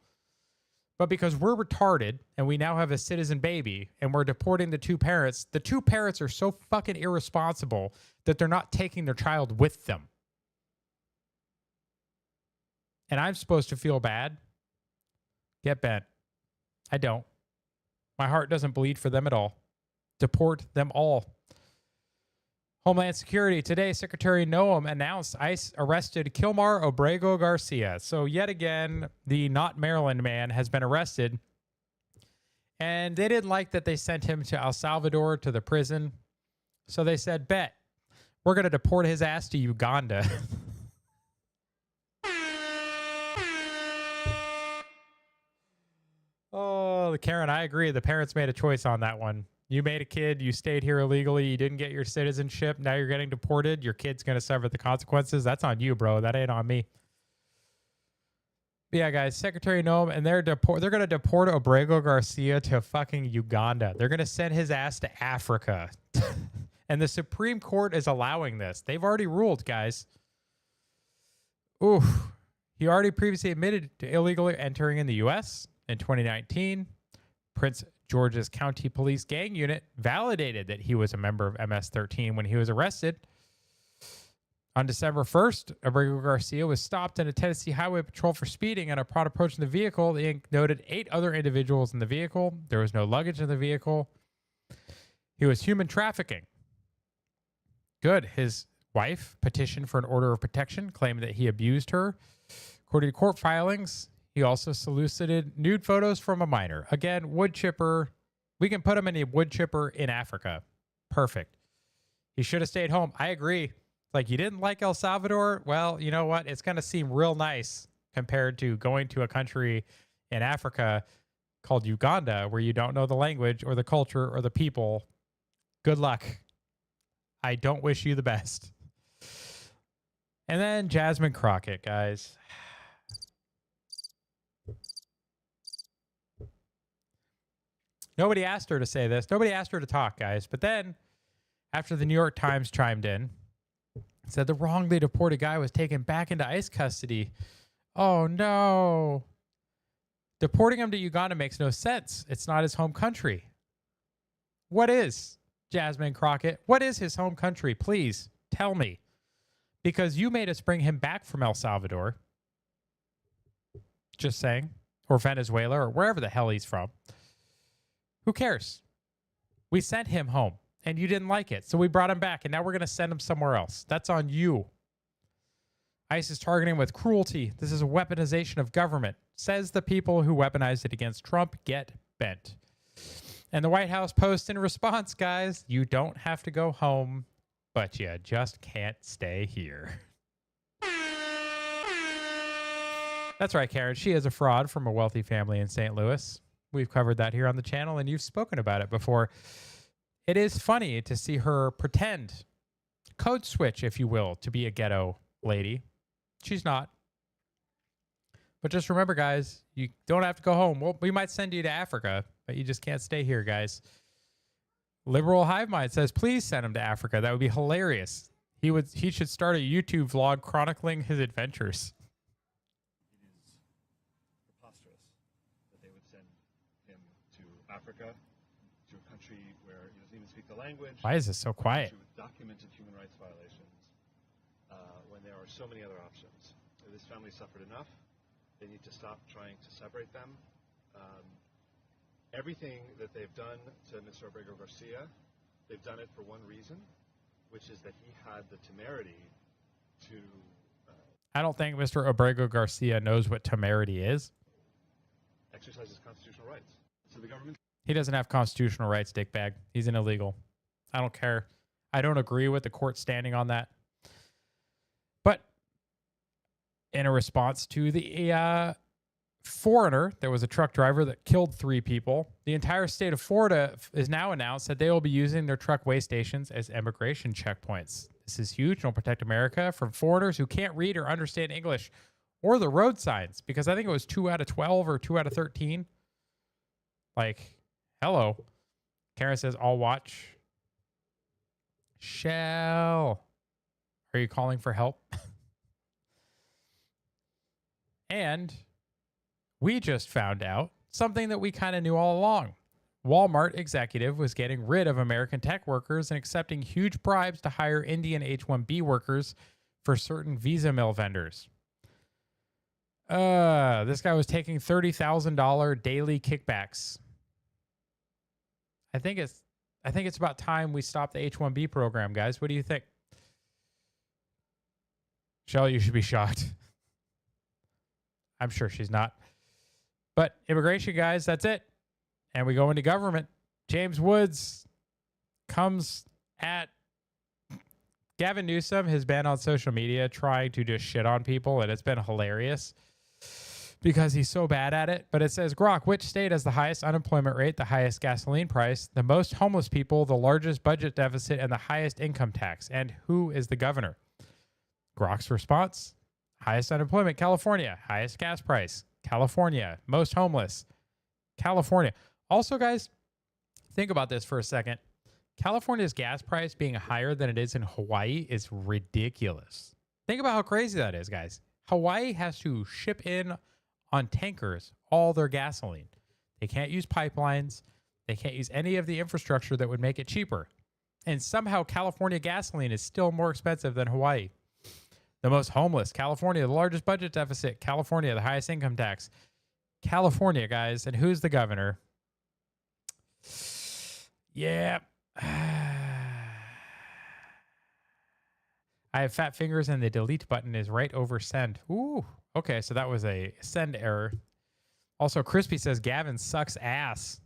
But because we're retarded and we now have a citizen baby and we're deporting the 2 parents are so fucking irresponsible that they're not taking their child with them. And I'm supposed to feel bad? Get bent. I don't. My heart doesn't bleed for them at all. Deport them all. Homeland Security. Today, Secretary Noam announced ICE arrested Kilmar Obrego Garcia. So yet again, the not Maryland man has been arrested. And they didn't like that they sent him to El Salvador to the prison. So they said, bet, we're going to deport his ass to Uganda. Oh, Karen, I agree. The parents made a choice on that one. You made a kid, you stayed here illegally, you didn't get your citizenship, now you're getting deported, your kid's going to suffer the consequences. That's on you, bro. That ain't on me. But yeah, guys, Secretary Noam, and they're going to deport Obrego Garcia to fucking Uganda. They're going to send his ass to Africa. And the Supreme Court is allowing this. They've already ruled, guys. Ooh. He already previously admitted to illegally entering in the U.S. in 2019. Prince George's County Police Gang Unit validated that he was a member of MS-13 when he was arrested. On December 1st, Obrego Garcia was stopped in a Tennessee highway patrol for speeding, and upon approaching the vehicle, they noted 8 other individuals in the vehicle. There was no luggage in the vehicle. He was human trafficking. Good. His wife petitioned for an order of protection, claiming that he abused her. According to court filings, he also solicited nude photos from a minor. Again, wood chipper. We can put him in a wood chipper in Africa. Perfect. He should have stayed home. I agree. Like, you didn't like El Salvador? Well, you know what? It's going to seem real nice compared to going to a country in Africa called Uganda where you don't know the language or the culture or the people. Good luck. I don't wish you the best. And then Jasmine Crockett, guys. Nobody asked her to say this. Nobody asked her to talk, guys. But then, after the New York Times chimed in, said the wrongly deported guy was taken back into ICE custody. Oh, no. Deporting him to Uganda makes no sense. It's not his home country. What is, Jasmine Crockett? What is his home country? Please tell me. Because you made us bring him back from El Salvador. Just saying. Or Venezuela or wherever the hell he's from. Who cares? We sent him home and you didn't like it. So we brought him back and now we're going to send him somewhere else. That's on you. ICE is targeting him with cruelty. This is a weaponization of government. Says the people who weaponized it against Trump get bent. And the White House posts in response, guys, you don't have to go home, but you just can't stay here. That's right, Karen. She is a fraud from a wealthy family in St. Louis. We've covered that here on the channel, and you've spoken about it before. It is funny to see her pretend, code switch, if you will, to be a ghetto lady. She's not. But just remember, guys, you don't have to go home. Well, we might send you to Africa, but you just can't stay here, guys. Liberal Hive Mind says, please send him to Africa. That would be hilarious. He should start a YouTube vlog chronicling his adventures. Africa, to a country where he doesn't even speak the language. Why is this so quiet? With documented human rights violations, when there are so many other options. This family suffered enough. They need to stop trying to separate them. Everything that they've done to Mr. Obrego Garcia, they've done it for one reason, which is that he had the temerity to... I don't think Mr. Obrego Garcia knows what temerity is. Exercise his constitutional rights. So the government... He doesn't have constitutional rights, dickbag. He's an illegal. I don't care. I don't agree with the court standing on that. But in a response to the foreigner, there was a truck driver that killed 3 people. The entire state of Florida is now announced that they will be using their truck weigh stations as immigration checkpoints. This is huge and will protect America from foreigners who can't read or understand English. or the road signs, because I think it was 2 out of 12 or 2 out of 13. Like, hello. Karen says, I'll watch. Shell, are you calling for help? And we just found out something that we kind of knew all along. Walmart executive was getting rid of American tech workers and accepting huge bribes to hire Indian H-1B workers for certain Visa mill vendors. This guy was taking $30,000 daily kickbacks. I think it's about time we stop the H-1B program, guys. What do you think? Shell, you should be shocked. I'm sure she's not. But immigration, guys, that's it. And we go into government. James Woods comes at Gavin Newsom has been on social media trying to just shit on people, and it's been hilarious because he's so bad at it. But it says, Grok, which state has the highest unemployment rate, the highest gasoline price, the most homeless people, the largest budget deficit, and the highest income tax? And who is the governor? Grok's response, highest unemployment, California. Highest gas price, California. Most homeless, California. Also, guys, think about this for a second. California's gas price being higher than it is in Hawaii is ridiculous. Think about how crazy that is, guys. Hawaii has to ship in on tankers all their gasoline. They can't use pipelines. They can't use any of the infrastructure that would make it cheaper. And somehow California gasoline is still more expensive than Hawaii. The most homeless, California. The largest budget deficit, California. The highest income tax, California, guys. And who's the governor? Yeah. I have fat fingers and the delete button is right over send. Ooh. Okay, so that was a send error. Also, Crispy says Gavin sucks ass.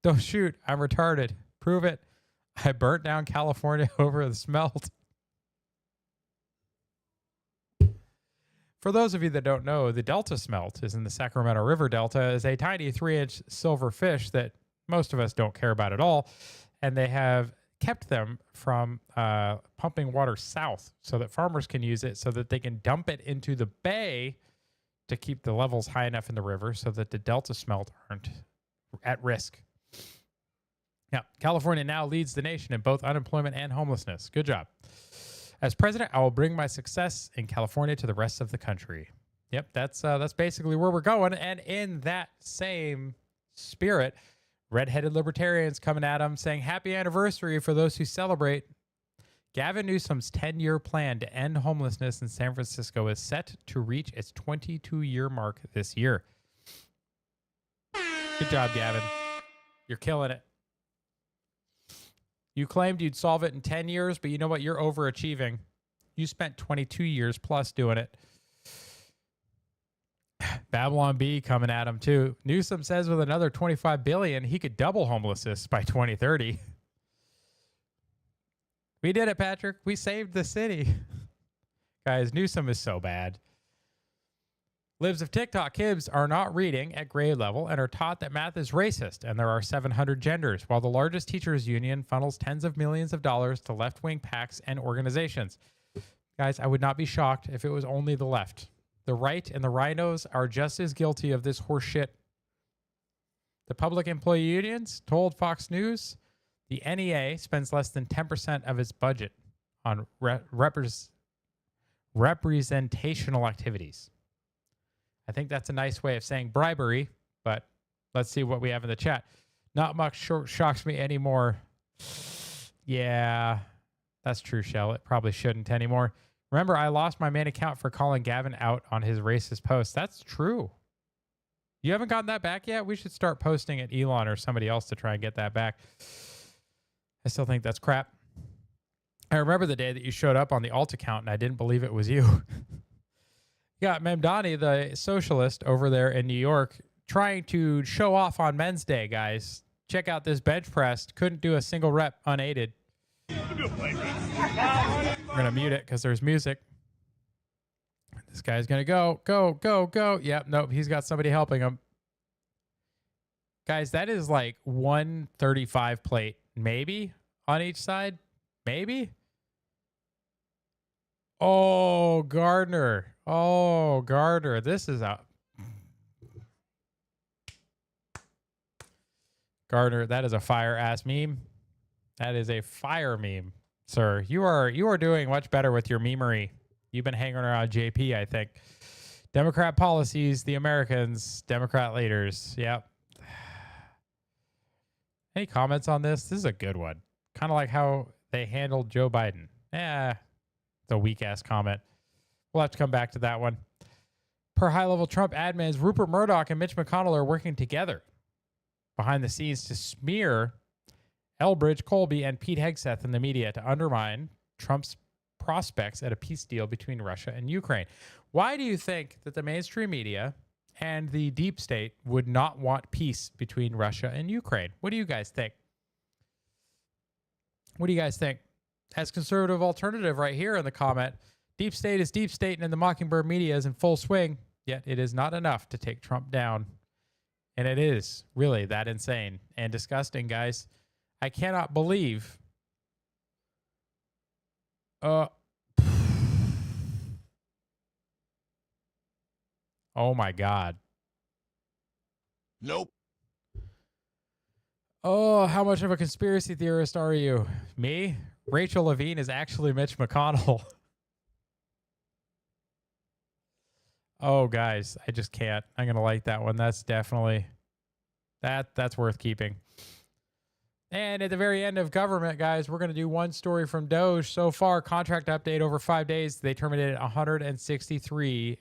Don't shoot. I'm retarded. Prove it. I burnt down California over the smelt. For those of you that don't know, the Delta smelt is in the Sacramento River Delta, is a tiny 3-inch silver fish that most of us don't care about at all. And they have kept them from pumping water south so that farmers can use it so that they can dump it into the bay to keep the levels high enough in the river so that the Delta smelt aren't at risk. Yeah, California now leads the nation in both unemployment and homelessness. Good job. As president, I will bring my success in California to the rest of the country. Yep, that's basically where we're going. And in that same spirit, redheaded libertarians coming at him saying happy anniversary for those who celebrate. Gavin Newsom's 10-year plan to end homelessness in San Francisco is set to reach its 22-year mark this year. Good job, Gavin. You're killing it. You claimed you'd solve it in 10 years, but you know what? You're overachieving. You spent 22 years plus doing it. Babylon B coming at him too. Newsom says with another $25 billion, he could double homelessness by 2030. We did it, Patrick. We saved the city. Guys, Newsom is so bad. Libs of TikTok kids are not reading at grade level and are taught that math is racist and there are 700 genders, while the largest teachers union funnels tens of millions of dollars to left-wing PACs and organizations. Guys, I would not be shocked if it was only the left. The right and the rhinos are just as guilty of this horse shit. The public employee unions told Fox News the NEA spends less than 10% of its budget on representational activities. I think that's a nice way of saying bribery, but let's see what we have in the chat. Not much shocks me anymore. Yeah, that's true, Shell. It probably shouldn't anymore. Remember, I lost my main account for calling Gavin out on his racist post. That's true. You haven't gotten that back yet? We should start posting at Elon or somebody else to try and get that back. I still think that's crap. I remember the day that you showed up on the alt account and I didn't believe it was you. You got Memdani, the socialist over there in New York, trying to show off on Men's Day, guys. Check out this bench press. Couldn't do a single rep unaided. We're going to mute it because there's music. This guy's going to go. Yep, nope, he's got somebody helping him. Guys, that is like 135 plate, maybe, on each side. Maybe. Oh, Gardner. Oh, Gardner. This is a Gardner. That is a fire ass meme. That is a fire meme, sir. You are doing much better with your memery. You've been hanging around JP, I think. Democrat policies, the Americans, Democrat leaders. Yep. Any comments on this? This is a good one. Kind of like how they handled Joe Biden. It's a weak-ass comment. We'll have to come back to that one. Per high-level Trump admins, Rupert Murdoch and Mitch McConnell are working together behind the scenes to smear Elbridge Colby and Pete Hegseth in the media to undermine Trump's prospects at a peace deal between Russia and Ukraine. Why do you think that the mainstream media and the deep state would not want peace between Russia and Ukraine? What do you guys think? What do you guys think? As conservative alternative right here in the comment, deep state is deep state and the Mockingbird media is in full swing, yet it is not enough to take Trump down. And it is really that insane and disgusting, guys. I cannot believe. Oh my God. Nope. Oh, how much of a conspiracy theorist are you? Me? Rachel Levine is actually Mitch McConnell. Oh, guys, I just can't. I'm going to like that one. That's definitely, that's worth keeping. And at the very end of government, guys, we're going to do one story from Doge. So far, contract update over 5 days. They terminated 163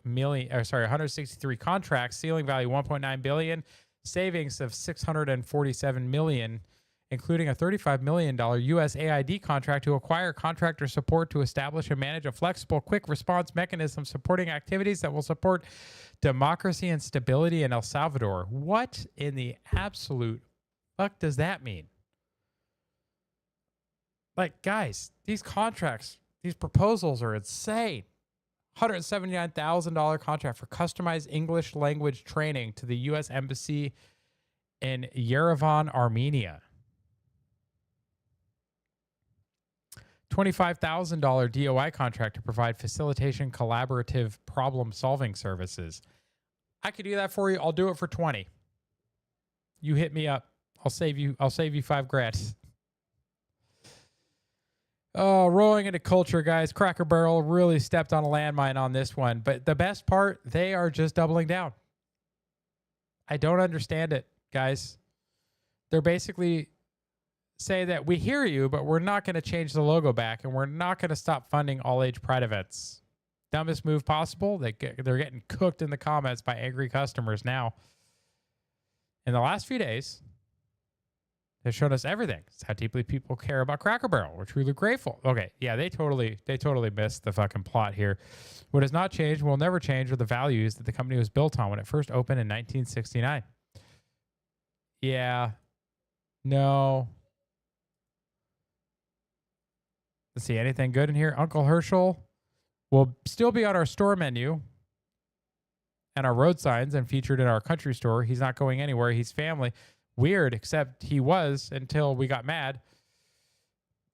contracts, ceiling value 1.9 billion, savings of 647 million, including a $35 million USAID contract to acquire contractor support to establish and manage a flexible, quick response mechanism supporting activities that will support democracy and stability in El Salvador. What in the absolute fuck does that mean? Like, guys, these contracts, these proposals are insane. $179,000 contract for customized English language training to the U.S. Embassy in Yerevan, Armenia. $25,000 DOI contract to provide facilitation collaborative problem-solving services. I could do that for you. I'll do it for 20. You hit me up. I'll save you $5,000. Oh, rolling into culture, guys. Cracker Barrel really stepped on a landmine on this one. But the best part, they are just doubling down. I don't understand it, guys. They're basically say that we hear you, but we're not going to change the logo back, and we're not going to stop funding all-age pride events. Dumbest move possible. They're getting cooked in the comments by angry customers now. In the last few days, they've shown us everything. It's how deeply people care about Cracker Barrel. We're truly grateful. Okay, yeah, they totally missed the fucking plot here. What has not changed, will never change, are the values that the company was built on when it first opened in 1969. Yeah. No. Let's see, anything good in here? Uncle Herschel will still be on our store menu and our road signs and featured in our country store. He's not going anywhere. He's family. Weird, except he was until we got mad.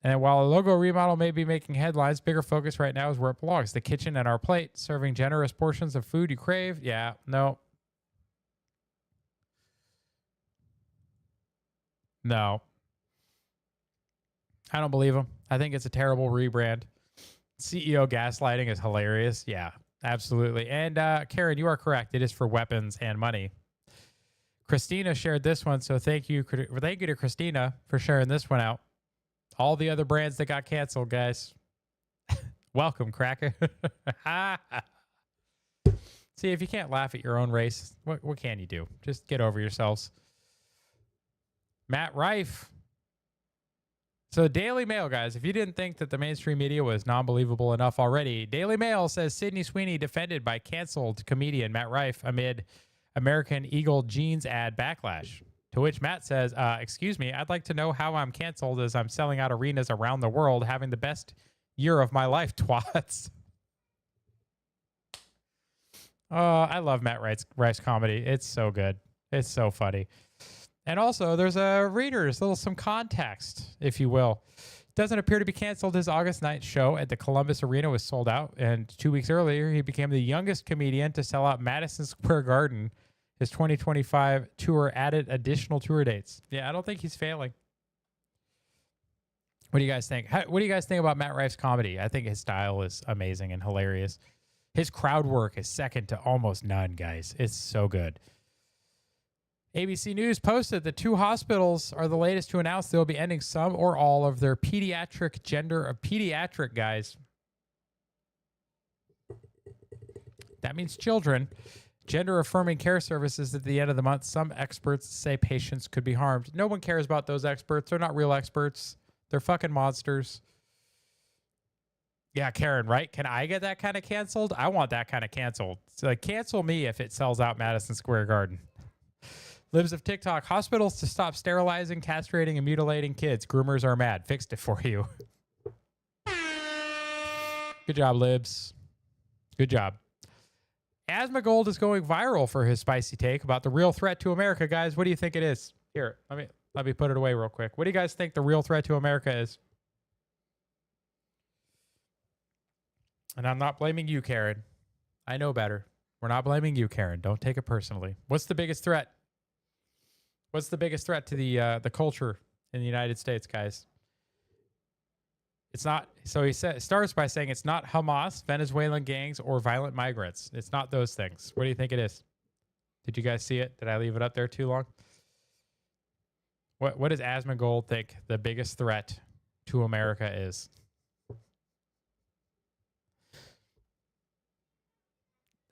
And while a logo remodel may be making headlines, bigger focus right now is where it belongs. The kitchen and our plate, serving generous portions of food you crave. Yeah, no. No. I don't believe him. I think it's a terrible rebrand. CEO gaslighting is hilarious. Yeah, absolutely. And Karen, you are correct. It is for weapons and money. Christina shared this one, so thank you to Christina for sharing this one out. All the other brands that got canceled, guys. Welcome, Cracker. See, if you can't laugh at your own race, what can you do? Just get over yourselves. Matt Rife. So Daily Mail, guys, if you didn't think that the mainstream media was non-believable enough already, Daily Mail says Sydney Sweeney defended by canceled comedian Matt Rife amid American Eagle jeans ad backlash. To which Matt says, excuse me, I'd like to know how I'm canceled as I'm selling out arenas around the world, having the best year of my life, twats. I love Matt Rife comedy. It's so good. It's so funny. And also, there's some context, if you will. doesn't appear to be canceled. His August 9th show at the Columbus Arena was sold out, and 2 weeks earlier, he became the youngest comedian to sell out Madison Square Garden. His 2025 tour added additional tour dates. Yeah, I don't think he's failing. What do you guys think? What do you guys think about Matt Rife's comedy? I think his style is amazing and hilarious. His crowd work is second to almost none, guys. It's so good. ABC News posted that 2 hospitals are the latest to announce they'll be ending some or all of their pediatric guys. That means children. Gender-affirming care services at the end of the month. Some experts say patients could be harmed. No one cares about those experts. They're not real experts. They're fucking monsters. Yeah, Karen, right? Can I get that kind of canceled? I want that kind of canceled. So, like, cancel me if it sells out Madison Square Garden. Libs of TikTok. Hospitals to stop sterilizing, castrating, and mutilating kids. Groomers are mad. Fixed it for you. Good job, Libs. Good job. Asmongold is going viral for his spicy take about the real threat to America, guys. What do you think it is? Here, let me put it away real quick. What do you guys think the real threat to America is? And I'm not blaming you, Karen. I know better. We're not blaming you, Karen. Don't take it personally. What's the biggest threat? What's the biggest threat to the culture in the United States, guys? It's not. So he starts by saying it's not Hamas, Venezuelan gangs, or violent migrants. It's not those things. What do you think it is? Did you guys see it? Did I leave it up there too long? What does Asmongold think the biggest threat to America is?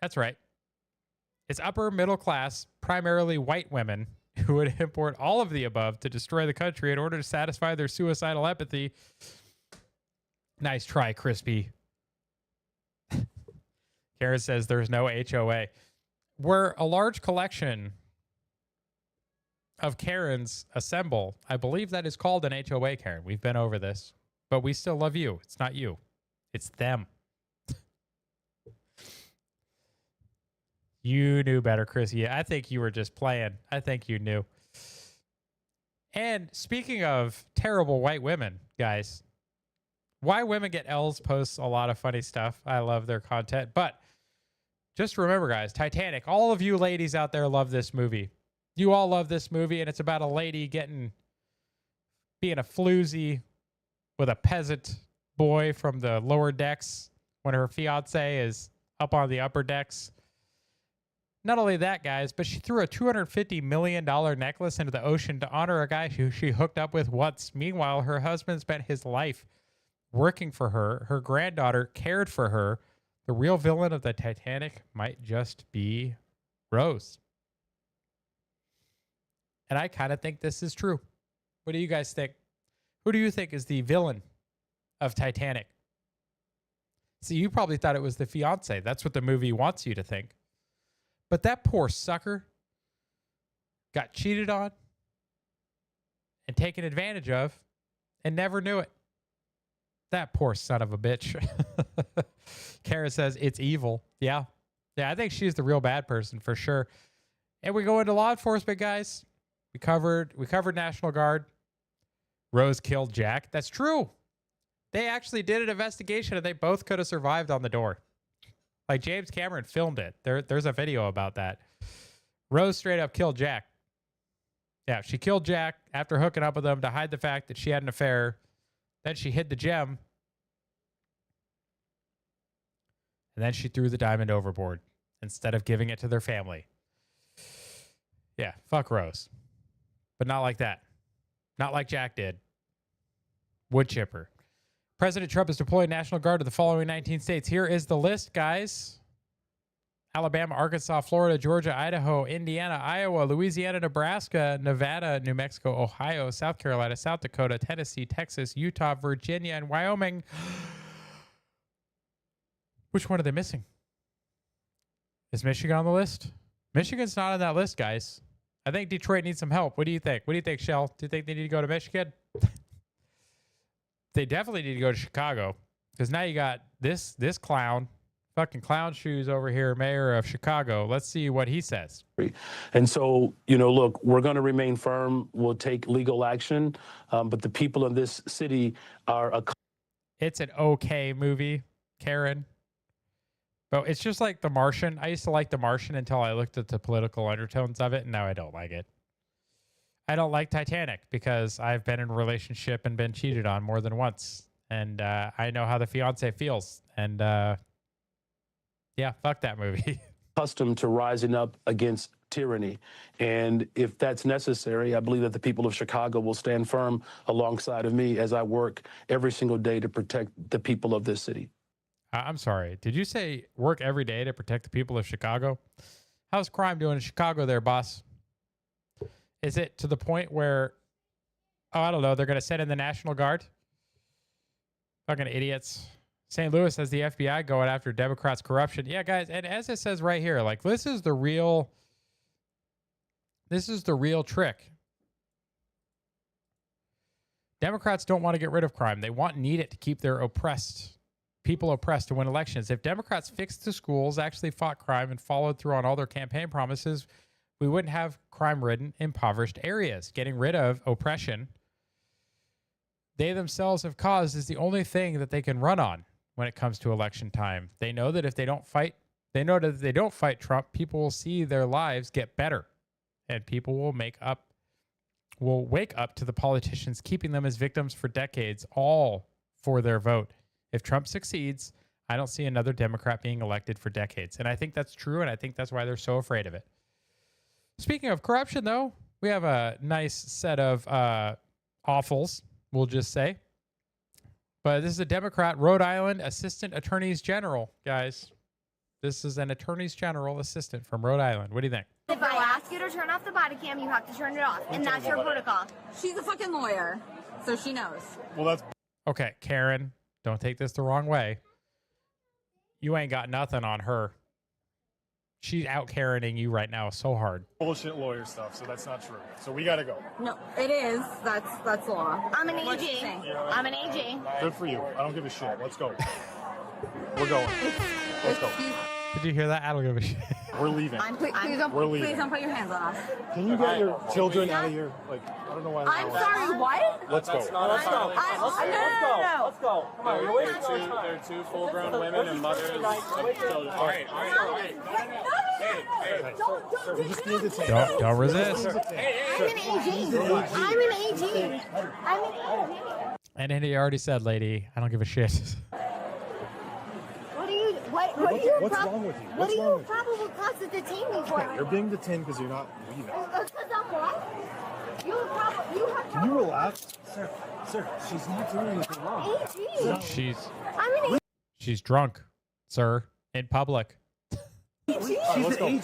That's right. It's upper middle class, primarily white women who would import all of the above to destroy the country in order to satisfy their suicidal empathy. Nice try, Crispy. Karen says there's no HOA. Where a large collection of Karens assemble, I believe that is called an HOA, Karen. We've been over this, but we still love you. It's not you. It's them. You knew better, Chris. Yeah, I think you were just playing. I think you knew. And speaking of terrible white women, guys, Why Women Get L's posts a lot of funny stuff. I love their content. But just remember, guys, Titanic, all of you ladies out there love this movie. You all love this movie, and it's about a lady being a floozy with a peasant boy from the lower decks when her fiance is up on the upper decks. Not only that, guys, but she threw a $250 million necklace into the ocean to honor a guy who she hooked up with once. Meanwhile, her husband spent his life working for her. Her granddaughter cared for her. The real villain of the Titanic might just be Rose. And I kind of think this is true. What do you guys think? Who do you think is the villain of Titanic? See, you probably thought it was the fiance. That's what the movie wants you to think. But that poor sucker got cheated on and taken advantage of and never knew it. That poor son of a bitch. Kara says it's evil. Yeah. Yeah, I think she's the real bad person for sure. And we go into law enforcement, guys. We covered National Guard. Rose killed Jack. That's true. They actually did an investigation and they both could have survived on the door. Like James Cameron filmed it. There's a video about that. Rose straight up killed Jack. Yeah, she killed Jack after hooking up with him to hide the fact that she had an affair. Then she hid the gem. And then she threw the diamond overboard instead of giving it to their family. Yeah, fuck Rose. But not like that. Not like Jack did. Wood chipper. President Trump is deploying National Guard to the following 19 states. Here is the list, guys. Alabama, Arkansas, Florida, Georgia, Idaho, Indiana, Iowa, Louisiana, Nebraska, Nevada, New Mexico, Ohio, South Carolina, South Dakota, Tennessee, Texas, Utah, Virginia, and Wyoming. Which one are they missing? Is Michigan on the list? Michigan's not on that list, guys. I think Detroit needs some help. What do you think? What do you think, Shell? Do you think they need to go to Michigan? They definitely need to go to Chicago because now you got this clown Fucking clown shoes over here, mayor of Chicago. Let's see what he says. And so, you know, look, we're going to remain firm. We'll take legal action. But the people of this city are It's an okay movie, Karen. But it's just like The Martian. I used to like The Martian until I looked at the political undertones of it, and now I don't like it. I don't like Titanic because I've been in a relationship and been cheated on more than once. And I know how the fiance feels. And yeah, fuck that movie. accustomed to rising up against tyranny. And if that's necessary, I believe that the people of Chicago will stand firm alongside of me as I work every single day to protect the people of this city. I'm sorry. Did you say work every day to protect the people of Chicago? How's crime doing in Chicago there, boss? Is it to the point where, oh, I don't know, they're going to send in the National Guard? Fucking idiots. St. Louis has the FBI going after Democrats' corruption. Yeah, guys, and as it says right here, like this is the real trick. Democrats don't want to get rid of crime. They need it to keep their people oppressed to win elections. If Democrats fixed the schools, actually fought crime, and followed through on all their campaign promises, we wouldn't have crime-ridden, impoverished areas. Getting rid of oppression they themselves have caused is the only thing that they can run on when it comes to election time. They know that if they don't fight Trump, people will see their lives get better, and people will wake up to the politicians keeping them as victims for decades, all for their vote. If Trump succeeds, I don't see another Democrat being elected for decades. And I think that's true, and I think that's why they're so afraid of it. Speaking of corruption, though, we have a nice set of awfuls, we'll just say. But this is a Democrat, Rhode Island Assistant Attorneys General, guys. This is an Attorneys General assistant from Rhode Island. What do you think? If I ask you to turn off the body cam, you have to turn it off. And that's your protocol. She's a fucking lawyer, so she knows. Well, that's... Okay, Karen, don't take this the wrong way. You ain't got nothing on her. She's out Karening you right now so hard. bullshit lawyer stuff, so that's not true. So we gotta go. No, it is. That's law. I'm an AG. I'm an AG. Good for you. I don't give a shit. Let's go. We're going. Let's go. Did you hear that? I don't give a shit. We're leaving. Please don't put your hands on us. Can you get your children out of here? Like, I don't know why. I'm sorry, what? Let's go. Let's go. Let's go. Come on, they're two full-grown women and mothers of children. All right. We just need to Don't resist. I'm an AG. And then he already said, lady, I don't give a shit. What's wrong with you? What are you probable cause to detain me for? You're being detained because you're not leaving. Because I'm what? You have Can you relax? Sir, she's not doing anything wrong. AG. She's drunk, sir, in public. She's an AG.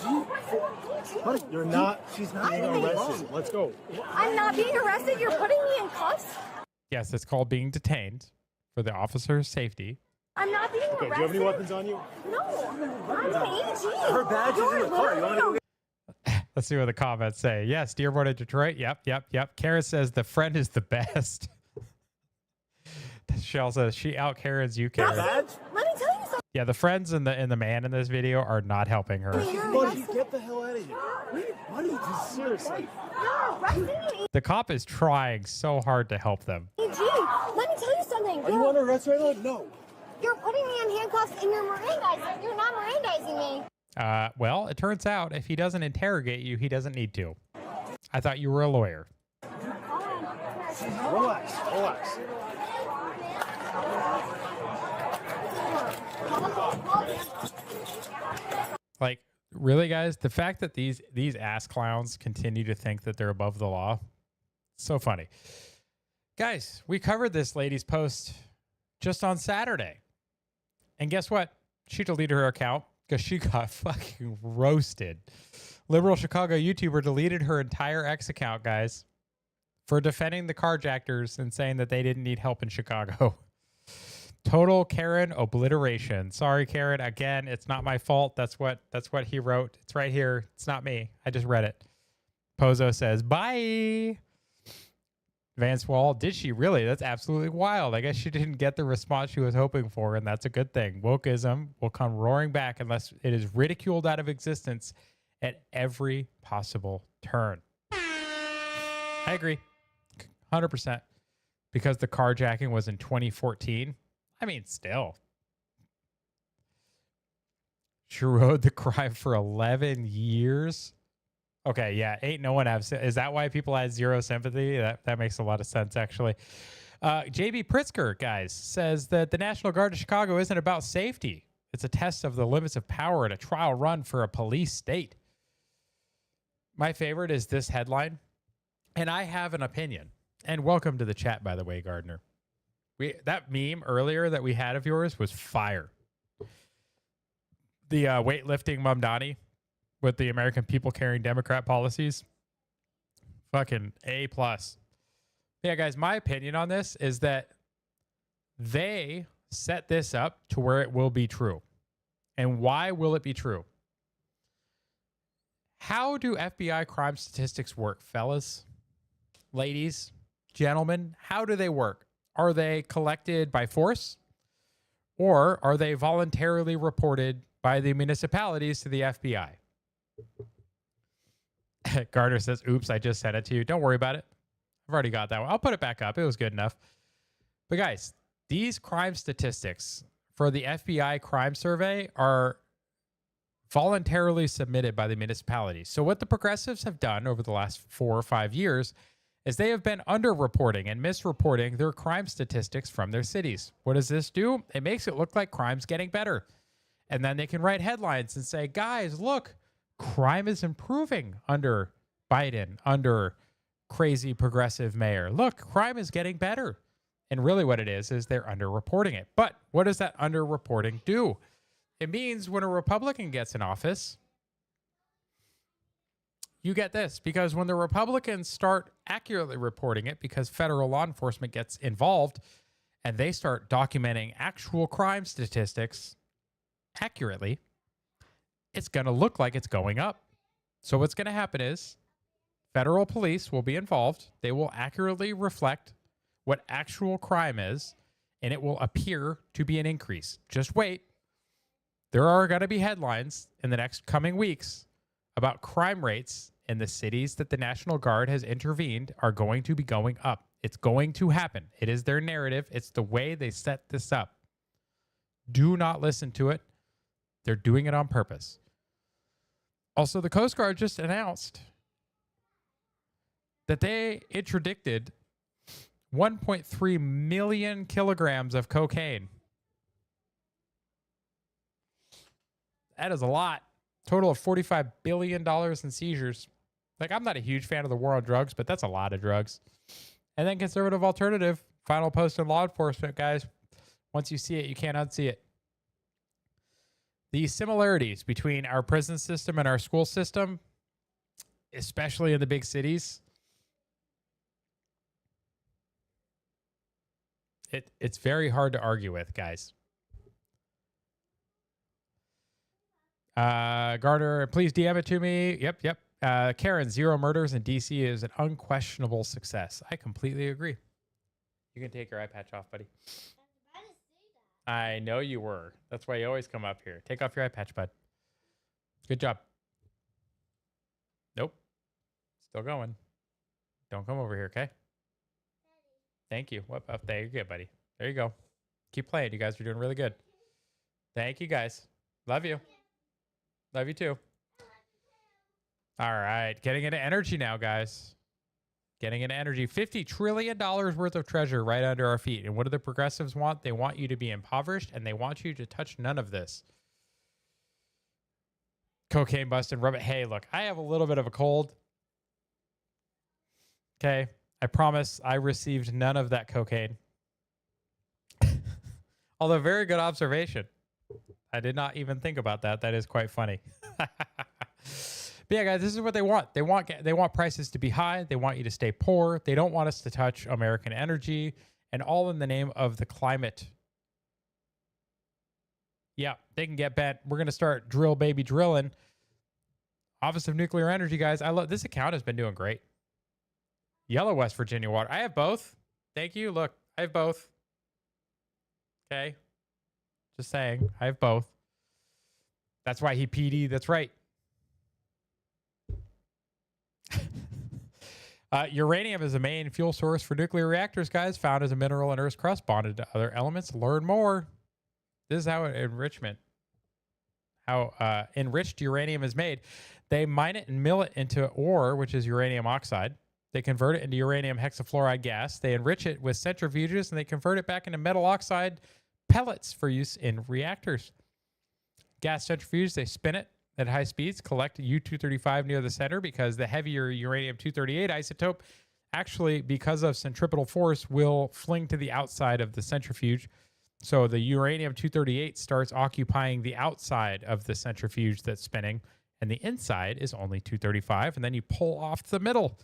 Buddy, she's not being arrested. Let's go. I'm not being arrested. You're putting me in cuffs. Yes, it's called being detained for the officer's safety. I'm not being arrested. Do you have any weapons on you? No. I'm an AG. Her badge is in the car. You want to go get... Let's see what the comments say. Yes, Dearborn in Detroit. Yep. Karen says the friend is the best. Shell says she out Karen's you, Karen. Let me tell you something. Yeah, the friends and the man in this video are not helping her. Buddy, get the hell out of here. Buddy, just seriously. The cop is trying so hard to help them. AG, let me tell you something. Are you under arrest right now? No. You're putting me in handcuffs and you're Mirandizing. You're not Mirandizing me. Well, it turns out if he doesn't interrogate you, he doesn't need to. I thought you were a lawyer. Relax. Like, really, guys? The fact that these ass clowns continue to think that they're above the law, so funny. Guys, we covered this lady's post just on Saturday. And guess what? She deleted her account because she got fucking roasted. Liberal Chicago YouTuber deleted her entire X account, guys, for defending the carjackers and saying that they didn't need help in Chicago. Total Karen obliteration. Sorry, Karen. Again, it's not my fault. That's what he wrote. It's right here. It's not me. I just read it. Pozo says, bye. Vance Wall, did she really? That's absolutely wild. I guess she didn't get the response she was hoping for, and that's a good thing. Wokeism will come roaring back unless it is ridiculed out of existence at every possible turn. I agree. 100%. Because the carjacking was in 2014. I mean, still. She rode the crime for 11 years. Okay, yeah, ain't no one have. Is that why people had zero sympathy? That makes a lot of sense, actually. JB Pritzker, guys, says that the National Guard of Chicago isn't about safety. It's a test of the limits of power and a trial run for a police state. My favorite is this headline, and I have an opinion. And welcome to the chat, by the way, Gardner. That meme earlier that we had of yours was fire. The weightlifting Mamdani with the American people carrying Democrat policies. Fucking A+. Yeah, guys, my opinion on this is that they set this up to where it will be true. And why will it be true? How do FBI crime statistics work, fellas, ladies, gentlemen? How do they work? Are they collected by force? Or are they voluntarily reported by the municipalities to the FBI? Gardner says, oops, I just sent it to you. Don't worry about it. I've already got that one. I'll put it back up. It was good enough. But guys, these crime statistics for the FBI crime survey are voluntarily submitted by the municipalities. So what the progressives have done over the last 4 or 5 years is they have been underreporting and misreporting their crime statistics from their cities. What does this do? It makes it look like crime's getting better. And then they can write headlines and say, guys, look, crime is improving under Biden, under crazy progressive mayor. Look, crime is getting better. And really what it is they're underreporting it. But what does that underreporting do? It means when a Republican gets in office, you get this. Because when the Republicans start accurately reporting it, because federal law enforcement gets involved and they start documenting actual crime statistics accurately, it's going to look like it's going up. So what's going to happen is federal police will be involved. They will accurately reflect what actual crime is, and it will appear to be an increase. Just wait. There are going to be headlines in the next coming weeks about crime rates in the cities that the National Guard has intervened are going to be going up. It's going to happen. It is their narrative. It's the way they set this up. Do not listen to it. They're doing it on purpose. Also, the Coast Guard just announced that they interdicted 1.3 million kilograms of cocaine. That is a lot. Total of $45 billion in seizures. Like, I'm not a huge fan of the war on drugs, but that's a lot of drugs. And then conservative alternative, final post in law enforcement, guys. Once you see it, you can't unsee it. The similarities between our prison system and our school system, especially in the big cities, it's very hard to argue with, guys. Gardner, please DM it to me. Yep. Karen, 0 murders in DC is an unquestionable success. I completely agree. You can take your eye patch off, buddy. I know you were. That's why you always come up here. Take off your eye patch, bud. Good job. Nope. Still going. Don't come over here, okay? Thank you. What up? There you go, buddy. There you go. Keep playing. You guys are doing really good. Thank you, guys. Love you. Love you too. All right. Getting into energy now, guys. Getting into energy. $50 trillion worth of treasure right under our feet. And what do the progressives want? They want you to be impoverished, and they want you to touch none of this. Cocaine busting, rub it. Hey, look, I have a little bit of a cold. Okay. I promise I received none of that cocaine. Although, very good observation. I did not even think about that. That is quite funny. But yeah, guys, this is what they want. They want prices to be high. They want you to stay poor. They don't want us to touch American energy, and all in the name of the climate. Yeah, they can get bent. We're going to start drill baby drilling. Office of Nuclear Energy, guys. I love this account has been doing great. Yellow West Virginia water. I have both. Thank you. Look, I have both. Okay. Just saying. I have both. That's why he PD. That's right. Uranium is the main fuel source for nuclear reactors, guys. Found as a mineral in Earth's crust, bonded to other elements. Learn more. This is how enriched uranium is made. They mine it and mill it into ore, which is uranium oxide. They convert it into uranium hexafluoride gas. They enrich it with centrifuges, and they convert it back into metal oxide pellets for use in reactors. Gas centrifuge, they spin it at high speeds, collect U-235 near the center because the heavier uranium-238 isotope actually, because of centripetal force, will fling to the outside of the centrifuge. So the uranium-238 starts occupying the outside of the centrifuge that's spinning, and the inside is only 235, and then you pull off the middle.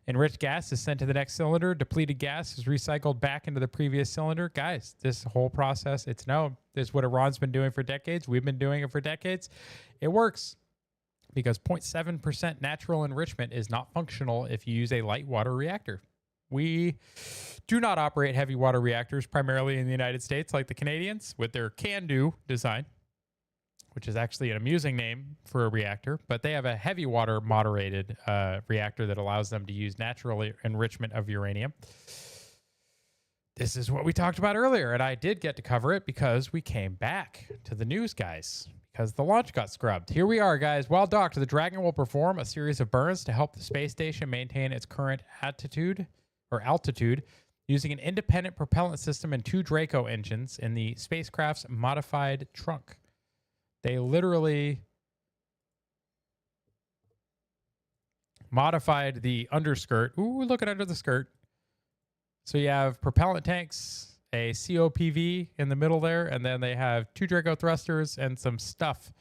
Enriched gas is sent to the next cylinder. Depleted gas is recycled back into the previous cylinder. Guys, this whole process, it's known. This is what Iran's been doing for decades. We've been doing it for decades. It works because 0.7% natural enrichment is not functional if you use a light water reactor. We do not operate heavy water reactors primarily in the United States like the Canadians with their CANDO design, which is actually an amusing name for a reactor, but they have a heavy water moderated reactor that allows them to use natural enrichment of uranium. This is what we talked about earlier, and I did get to cover it because we came back to the news, guys, because the launch got scrubbed. Here we are, guys. While docked, the Dragon will perform a series of burns to help the space station maintain its current altitude using an independent propellant system and 2 Draco engines in the spacecraft's modified trunk. They literally modified the underskirt. Ooh, look at under the skirt. So you have propellant tanks, a COPV in the middle there, and then they have 2 Draco thrusters and some stuff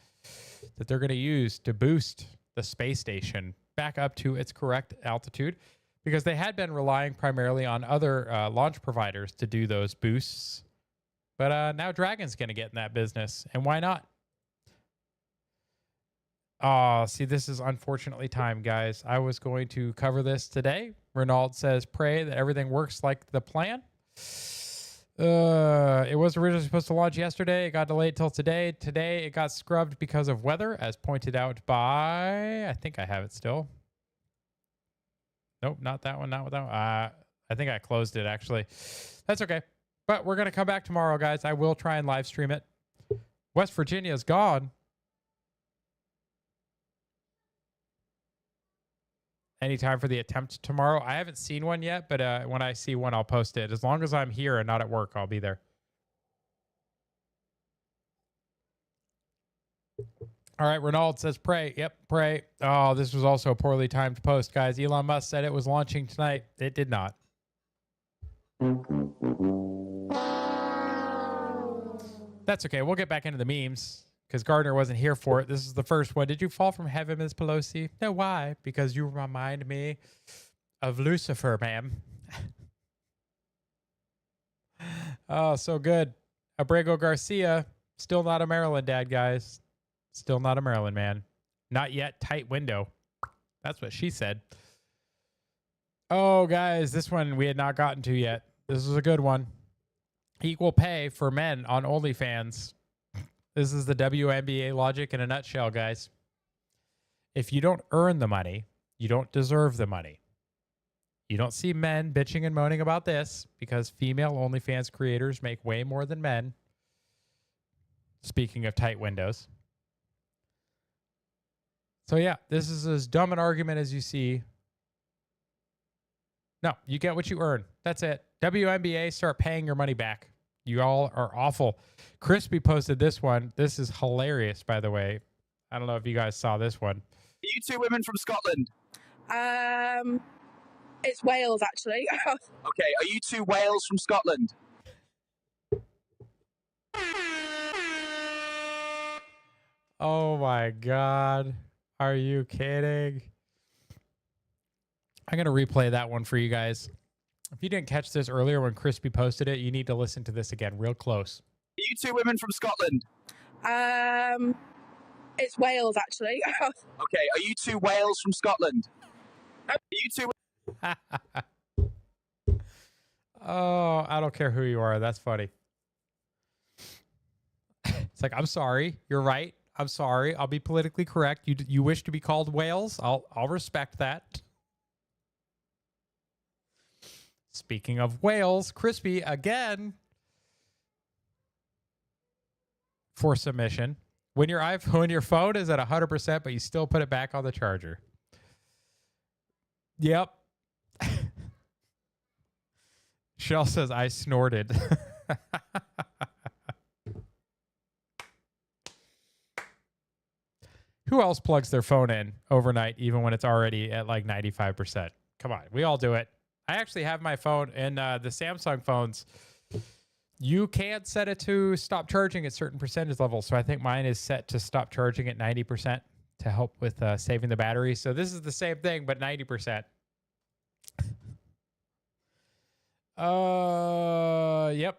that they're going to use to boost the space station back up to its correct altitude, because they had been relying primarily on other launch providers to do those boosts. But now Dragon's going to get in that business, and why not? Oh, see, this is unfortunately timed, guys. I was going to cover this today. Renault says, pray that everything works like the plan. It was originally supposed to launch yesterday. It got delayed till today. Today, it got scrubbed because of weather, as pointed out by... I think I have it still. Nope, not that one, not that one. I think I closed it, actually. That's okay. But we're going to come back tomorrow, guys. I will try and live stream it. West Virginia is gone. Anytime for the attempt tomorrow. I haven't seen one yet, but when I see one, I'll post it. As long as I'm here and not at work, I'll be there. All right, Renault says pray. Yep, pray. Oh, this was also a poorly timed post, guys. Elon Musk said it was launching tonight. It did not. That's okay. We'll get back into the memes because Gardner wasn't here for it. This is the first one. Did you fall from heaven, Ms. Pelosi? No, why? Because you remind me of Lucifer, ma'am. Oh, so good. Abrego Garcia, still not a Maryland dad, guys. Still not a Maryland man. Not yet. Tight window. That's what she said. Oh, guys, this one we had not gotten to yet. This is a good one. Equal pay for men on OnlyFans. This is the WNBA logic in a nutshell, guys. If you don't earn the money, you don't deserve the money. You don't see men bitching and moaning about this because female OnlyFans creators make way more than men. Speaking of tight windows. So yeah, this is as dumb an argument as you see. No, you get what you earn. That's it. WNBA, start paying your money back. You all are awful. Crispy posted this one. This is hilarious, by the way. I don't know if you guys saw this one. Are you 2 women from Scotland? It's Wales, actually. Okay, are you 2 whales from Scotland? Oh my God. Are you kidding? I'm going to replay that one for you guys. If you didn't catch this earlier when Crispy posted it, you need to listen to this again real close. Are you 2 women from Scotland? It's Wales, actually. Okay, are you 2 whales from Scotland? Are you 2... Oh, I don't care who you are. That's funny. It's like, I'm sorry. You're right. I'm sorry. I'll be politically correct. You wish to be called whales? I'll respect that. Speaking of whales, Crispy again for submission. When your phone is at 100%, but you still put it back on the charger. Yep. Shell says I snorted. Who else plugs their phone in overnight, even when it's already at like 95%? Come on, we all do it. I actually have my phone in the Samsung phones. You can't set it to stop charging at certain percentage levels. So I think mine is set to stop charging at 90% to help with saving the battery. So this is the same thing, but 90%. Yep.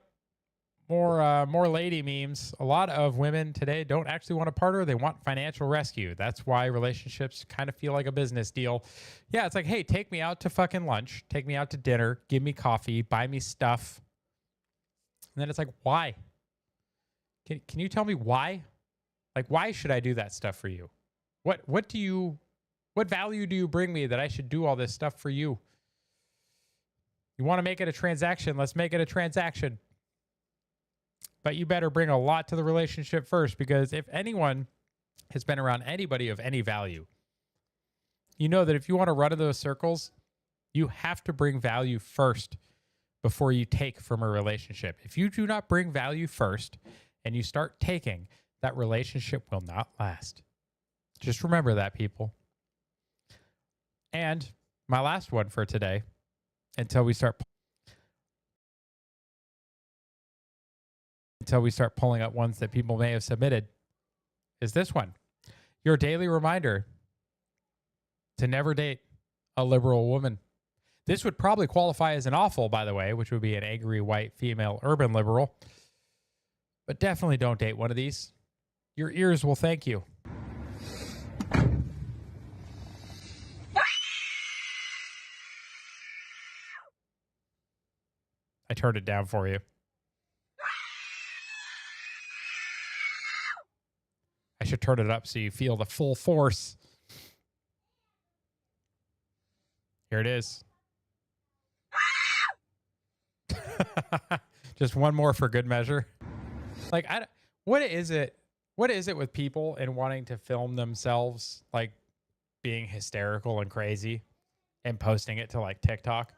More lady memes. A lot of women today don't actually want a partner. They want financial rescue. That's why relationships kind of feel like a business deal. Yeah, it's like, hey, take me out to fucking lunch. Take me out to dinner. Give me coffee. Buy me stuff. And then it's like, why? Can you tell me why? Like, why should I do that stuff for you? What value do you bring me that I should do all this stuff for you? You want to make it a transaction? Let's make it a transaction. But you better bring a lot to the relationship first, because if anyone has been around anybody of any value, you know that if you want to run in those circles, you have to bring value first before you take from a relationship. If you do not bring value first and you start taking, that relationship will not last. Just remember that, people. And my last one for today, until we start pulling up ones that people may have submitted, is this one. Your daily reminder to never date a liberal woman. This would probably qualify as an awful, by the way, which would be an angry white female urban liberal. But definitely don't date one of these. Your ears will thank you. I turned it down for you. I should turn it up so you feel the full force. Here it is. Just one more for good measure. Like, what is it with people and wanting to film themselves like being hysterical and crazy and posting it to like TikTok?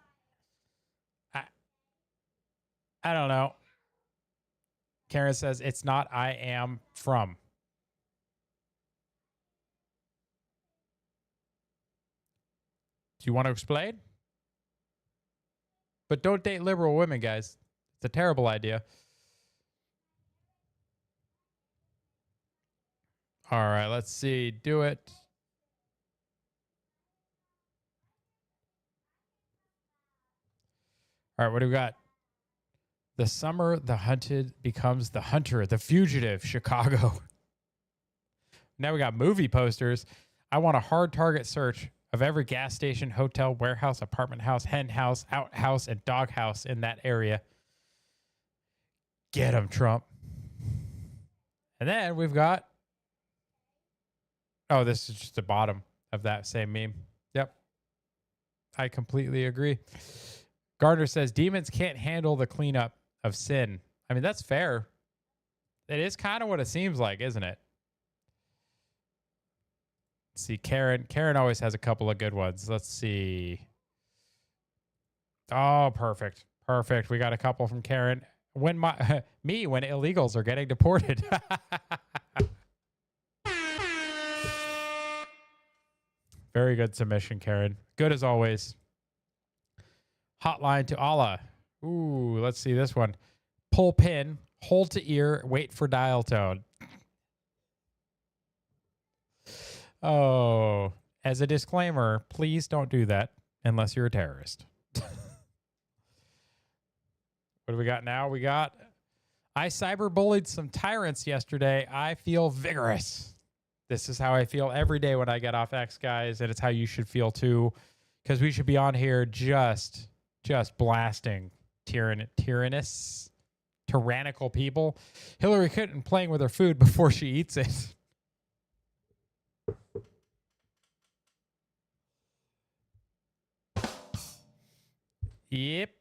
I don't know. Karen says it's not I am from. Do you want to explain? But don't date liberal women, guys. It's a terrible idea. All right, let's see. Do it. All right, what do we got? The summer the hunted becomes the hunter, the fugitive, Chicago. Now we got movie posters. I want a hard target search of every gas station, hotel, warehouse, apartment house, hen house, outhouse, and dog house in that area. Get him, Trump. And then we've got... Oh, this is just the bottom of that same meme. Yep. I completely agree. Gardner says, demons can't handle the cleanup of sin. I mean, that's fair. It is kind of what it seems like, isn't it? Let's see, Karen. Karen always has a couple of good ones. Let's see. Oh, perfect. Perfect. We got a couple from Karen. When when illegals are getting deported. Very good submission, Karen. Good as always. Hotline to Allah. Ooh, let's see this one. Pull pin, hold to ear, wait for dial tone. Oh, as a disclaimer, please don't do that unless you're a terrorist. What do we got now? We got, I cyberbullied some tyrants yesterday. I feel vigorous. This is how I feel every day when I get off X, guys, and it's how you should feel too. because we should be on here just blasting tyrannical people. Hillary Clinton playing with her food before she eats it. Yep.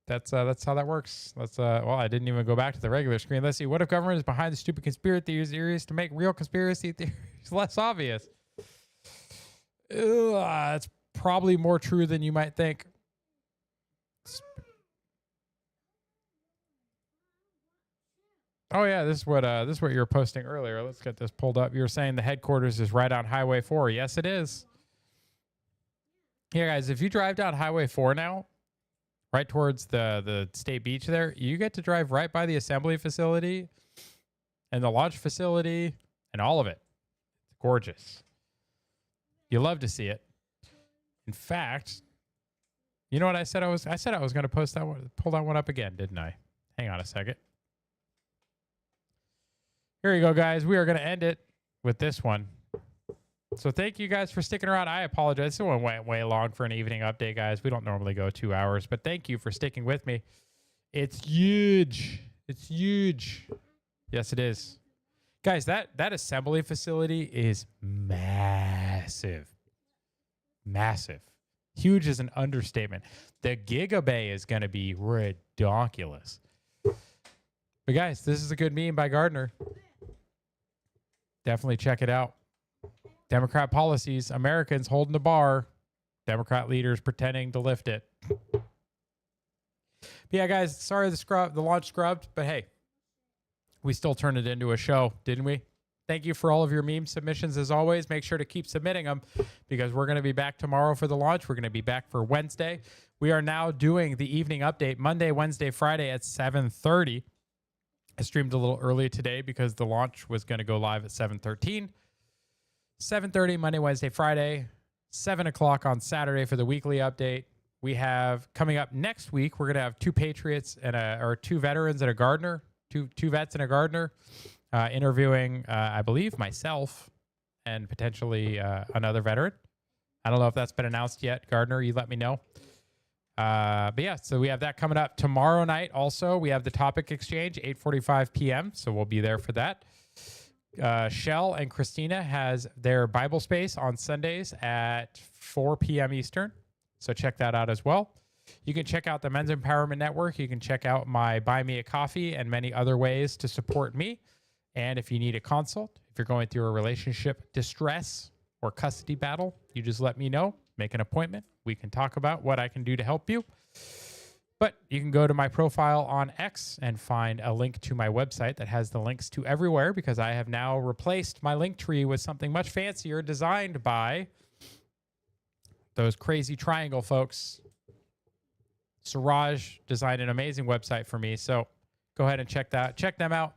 That's how that works. Well, I didn't even go back to the regular screen. Let's see. What if government is behind the stupid conspiracy theories to make real conspiracy theories less obvious? It's probably more true than you might think. Oh yeah, this is what you were posting earlier. Let's get this pulled up. You were saying the headquarters is right on Highway 4. Yes, it is. Yeah, guys, if you drive down Highway 4 now, right towards the state beach there, you get to drive right by the assembly facility and the launch facility and all of it. It's gorgeous. You love to see it. In fact, you know what I said I was going to pull that one up again, didn't I? Hang on a second. Here you go, guys. We are going to end it with this one. So thank you guys for sticking around. I apologize. This one went way long for an evening update, guys. We don't normally go 2 hours, but thank you for sticking with me. It's huge. It's huge. Yes, it is. Guys, that assembly facility is massive. Massive. Huge is an understatement. The Gigabay is going to be ridiculous. But guys, this is a good meme by Gardner. Definitely check it out. Democrat policies, Americans holding the bar, Democrat leaders pretending to lift it. But yeah, guys, sorry the launch scrubbed, but hey, we still turned it into a show, didn't we? Thank you for all of your meme submissions as always. Make sure to keep submitting them because we're going to be back tomorrow for the launch. We're going to be back for Wednesday. We are now doing the evening update Monday, Wednesday, Friday at 7:30. I streamed a little early today because the launch was going to go live at 7:13. 7:30 Monday, Wednesday, Friday, 7 o'clock on Saturday for the weekly update. We have coming up next week, we're going to have two Patriots and two veterans and a gardener, two vets and a gardener interviewing, I believe, myself and potentially another veteran. I don't know if that's been announced yet. Gardner, you let me know. But yeah, so we have that coming up tomorrow night. Also, we have the topic exchange, 8:45 p.m. So we'll be there for that. Shell and Christina has their Bible space on Sundays at 4 p.m. Eastern. So check that out as well. You can check out the Men's Empowerment Network. You can check out my Buy Me a Coffee and many other ways to support me. And if you need a consult, if you're going through a relationship distress or custody battle, you just let me know. Make an appointment. We can talk about what I can do to help you. But you can go to my profile on X and find a link to my website that has the links to everywhere because I have now replaced my link tree with something much fancier designed by those crazy triangle folks. Siraj designed an amazing website for me. So go ahead and check them out.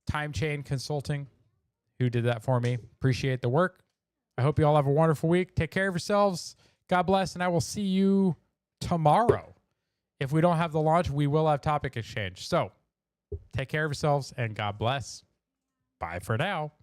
Time Chain Consulting, who did that for me. Appreciate the work. I hope you all have a wonderful week. Take care of yourselves. God bless. And I will see you tomorrow. If we don't have the launch, we will have topic exchange. So take care of yourselves and God bless. Bye for now.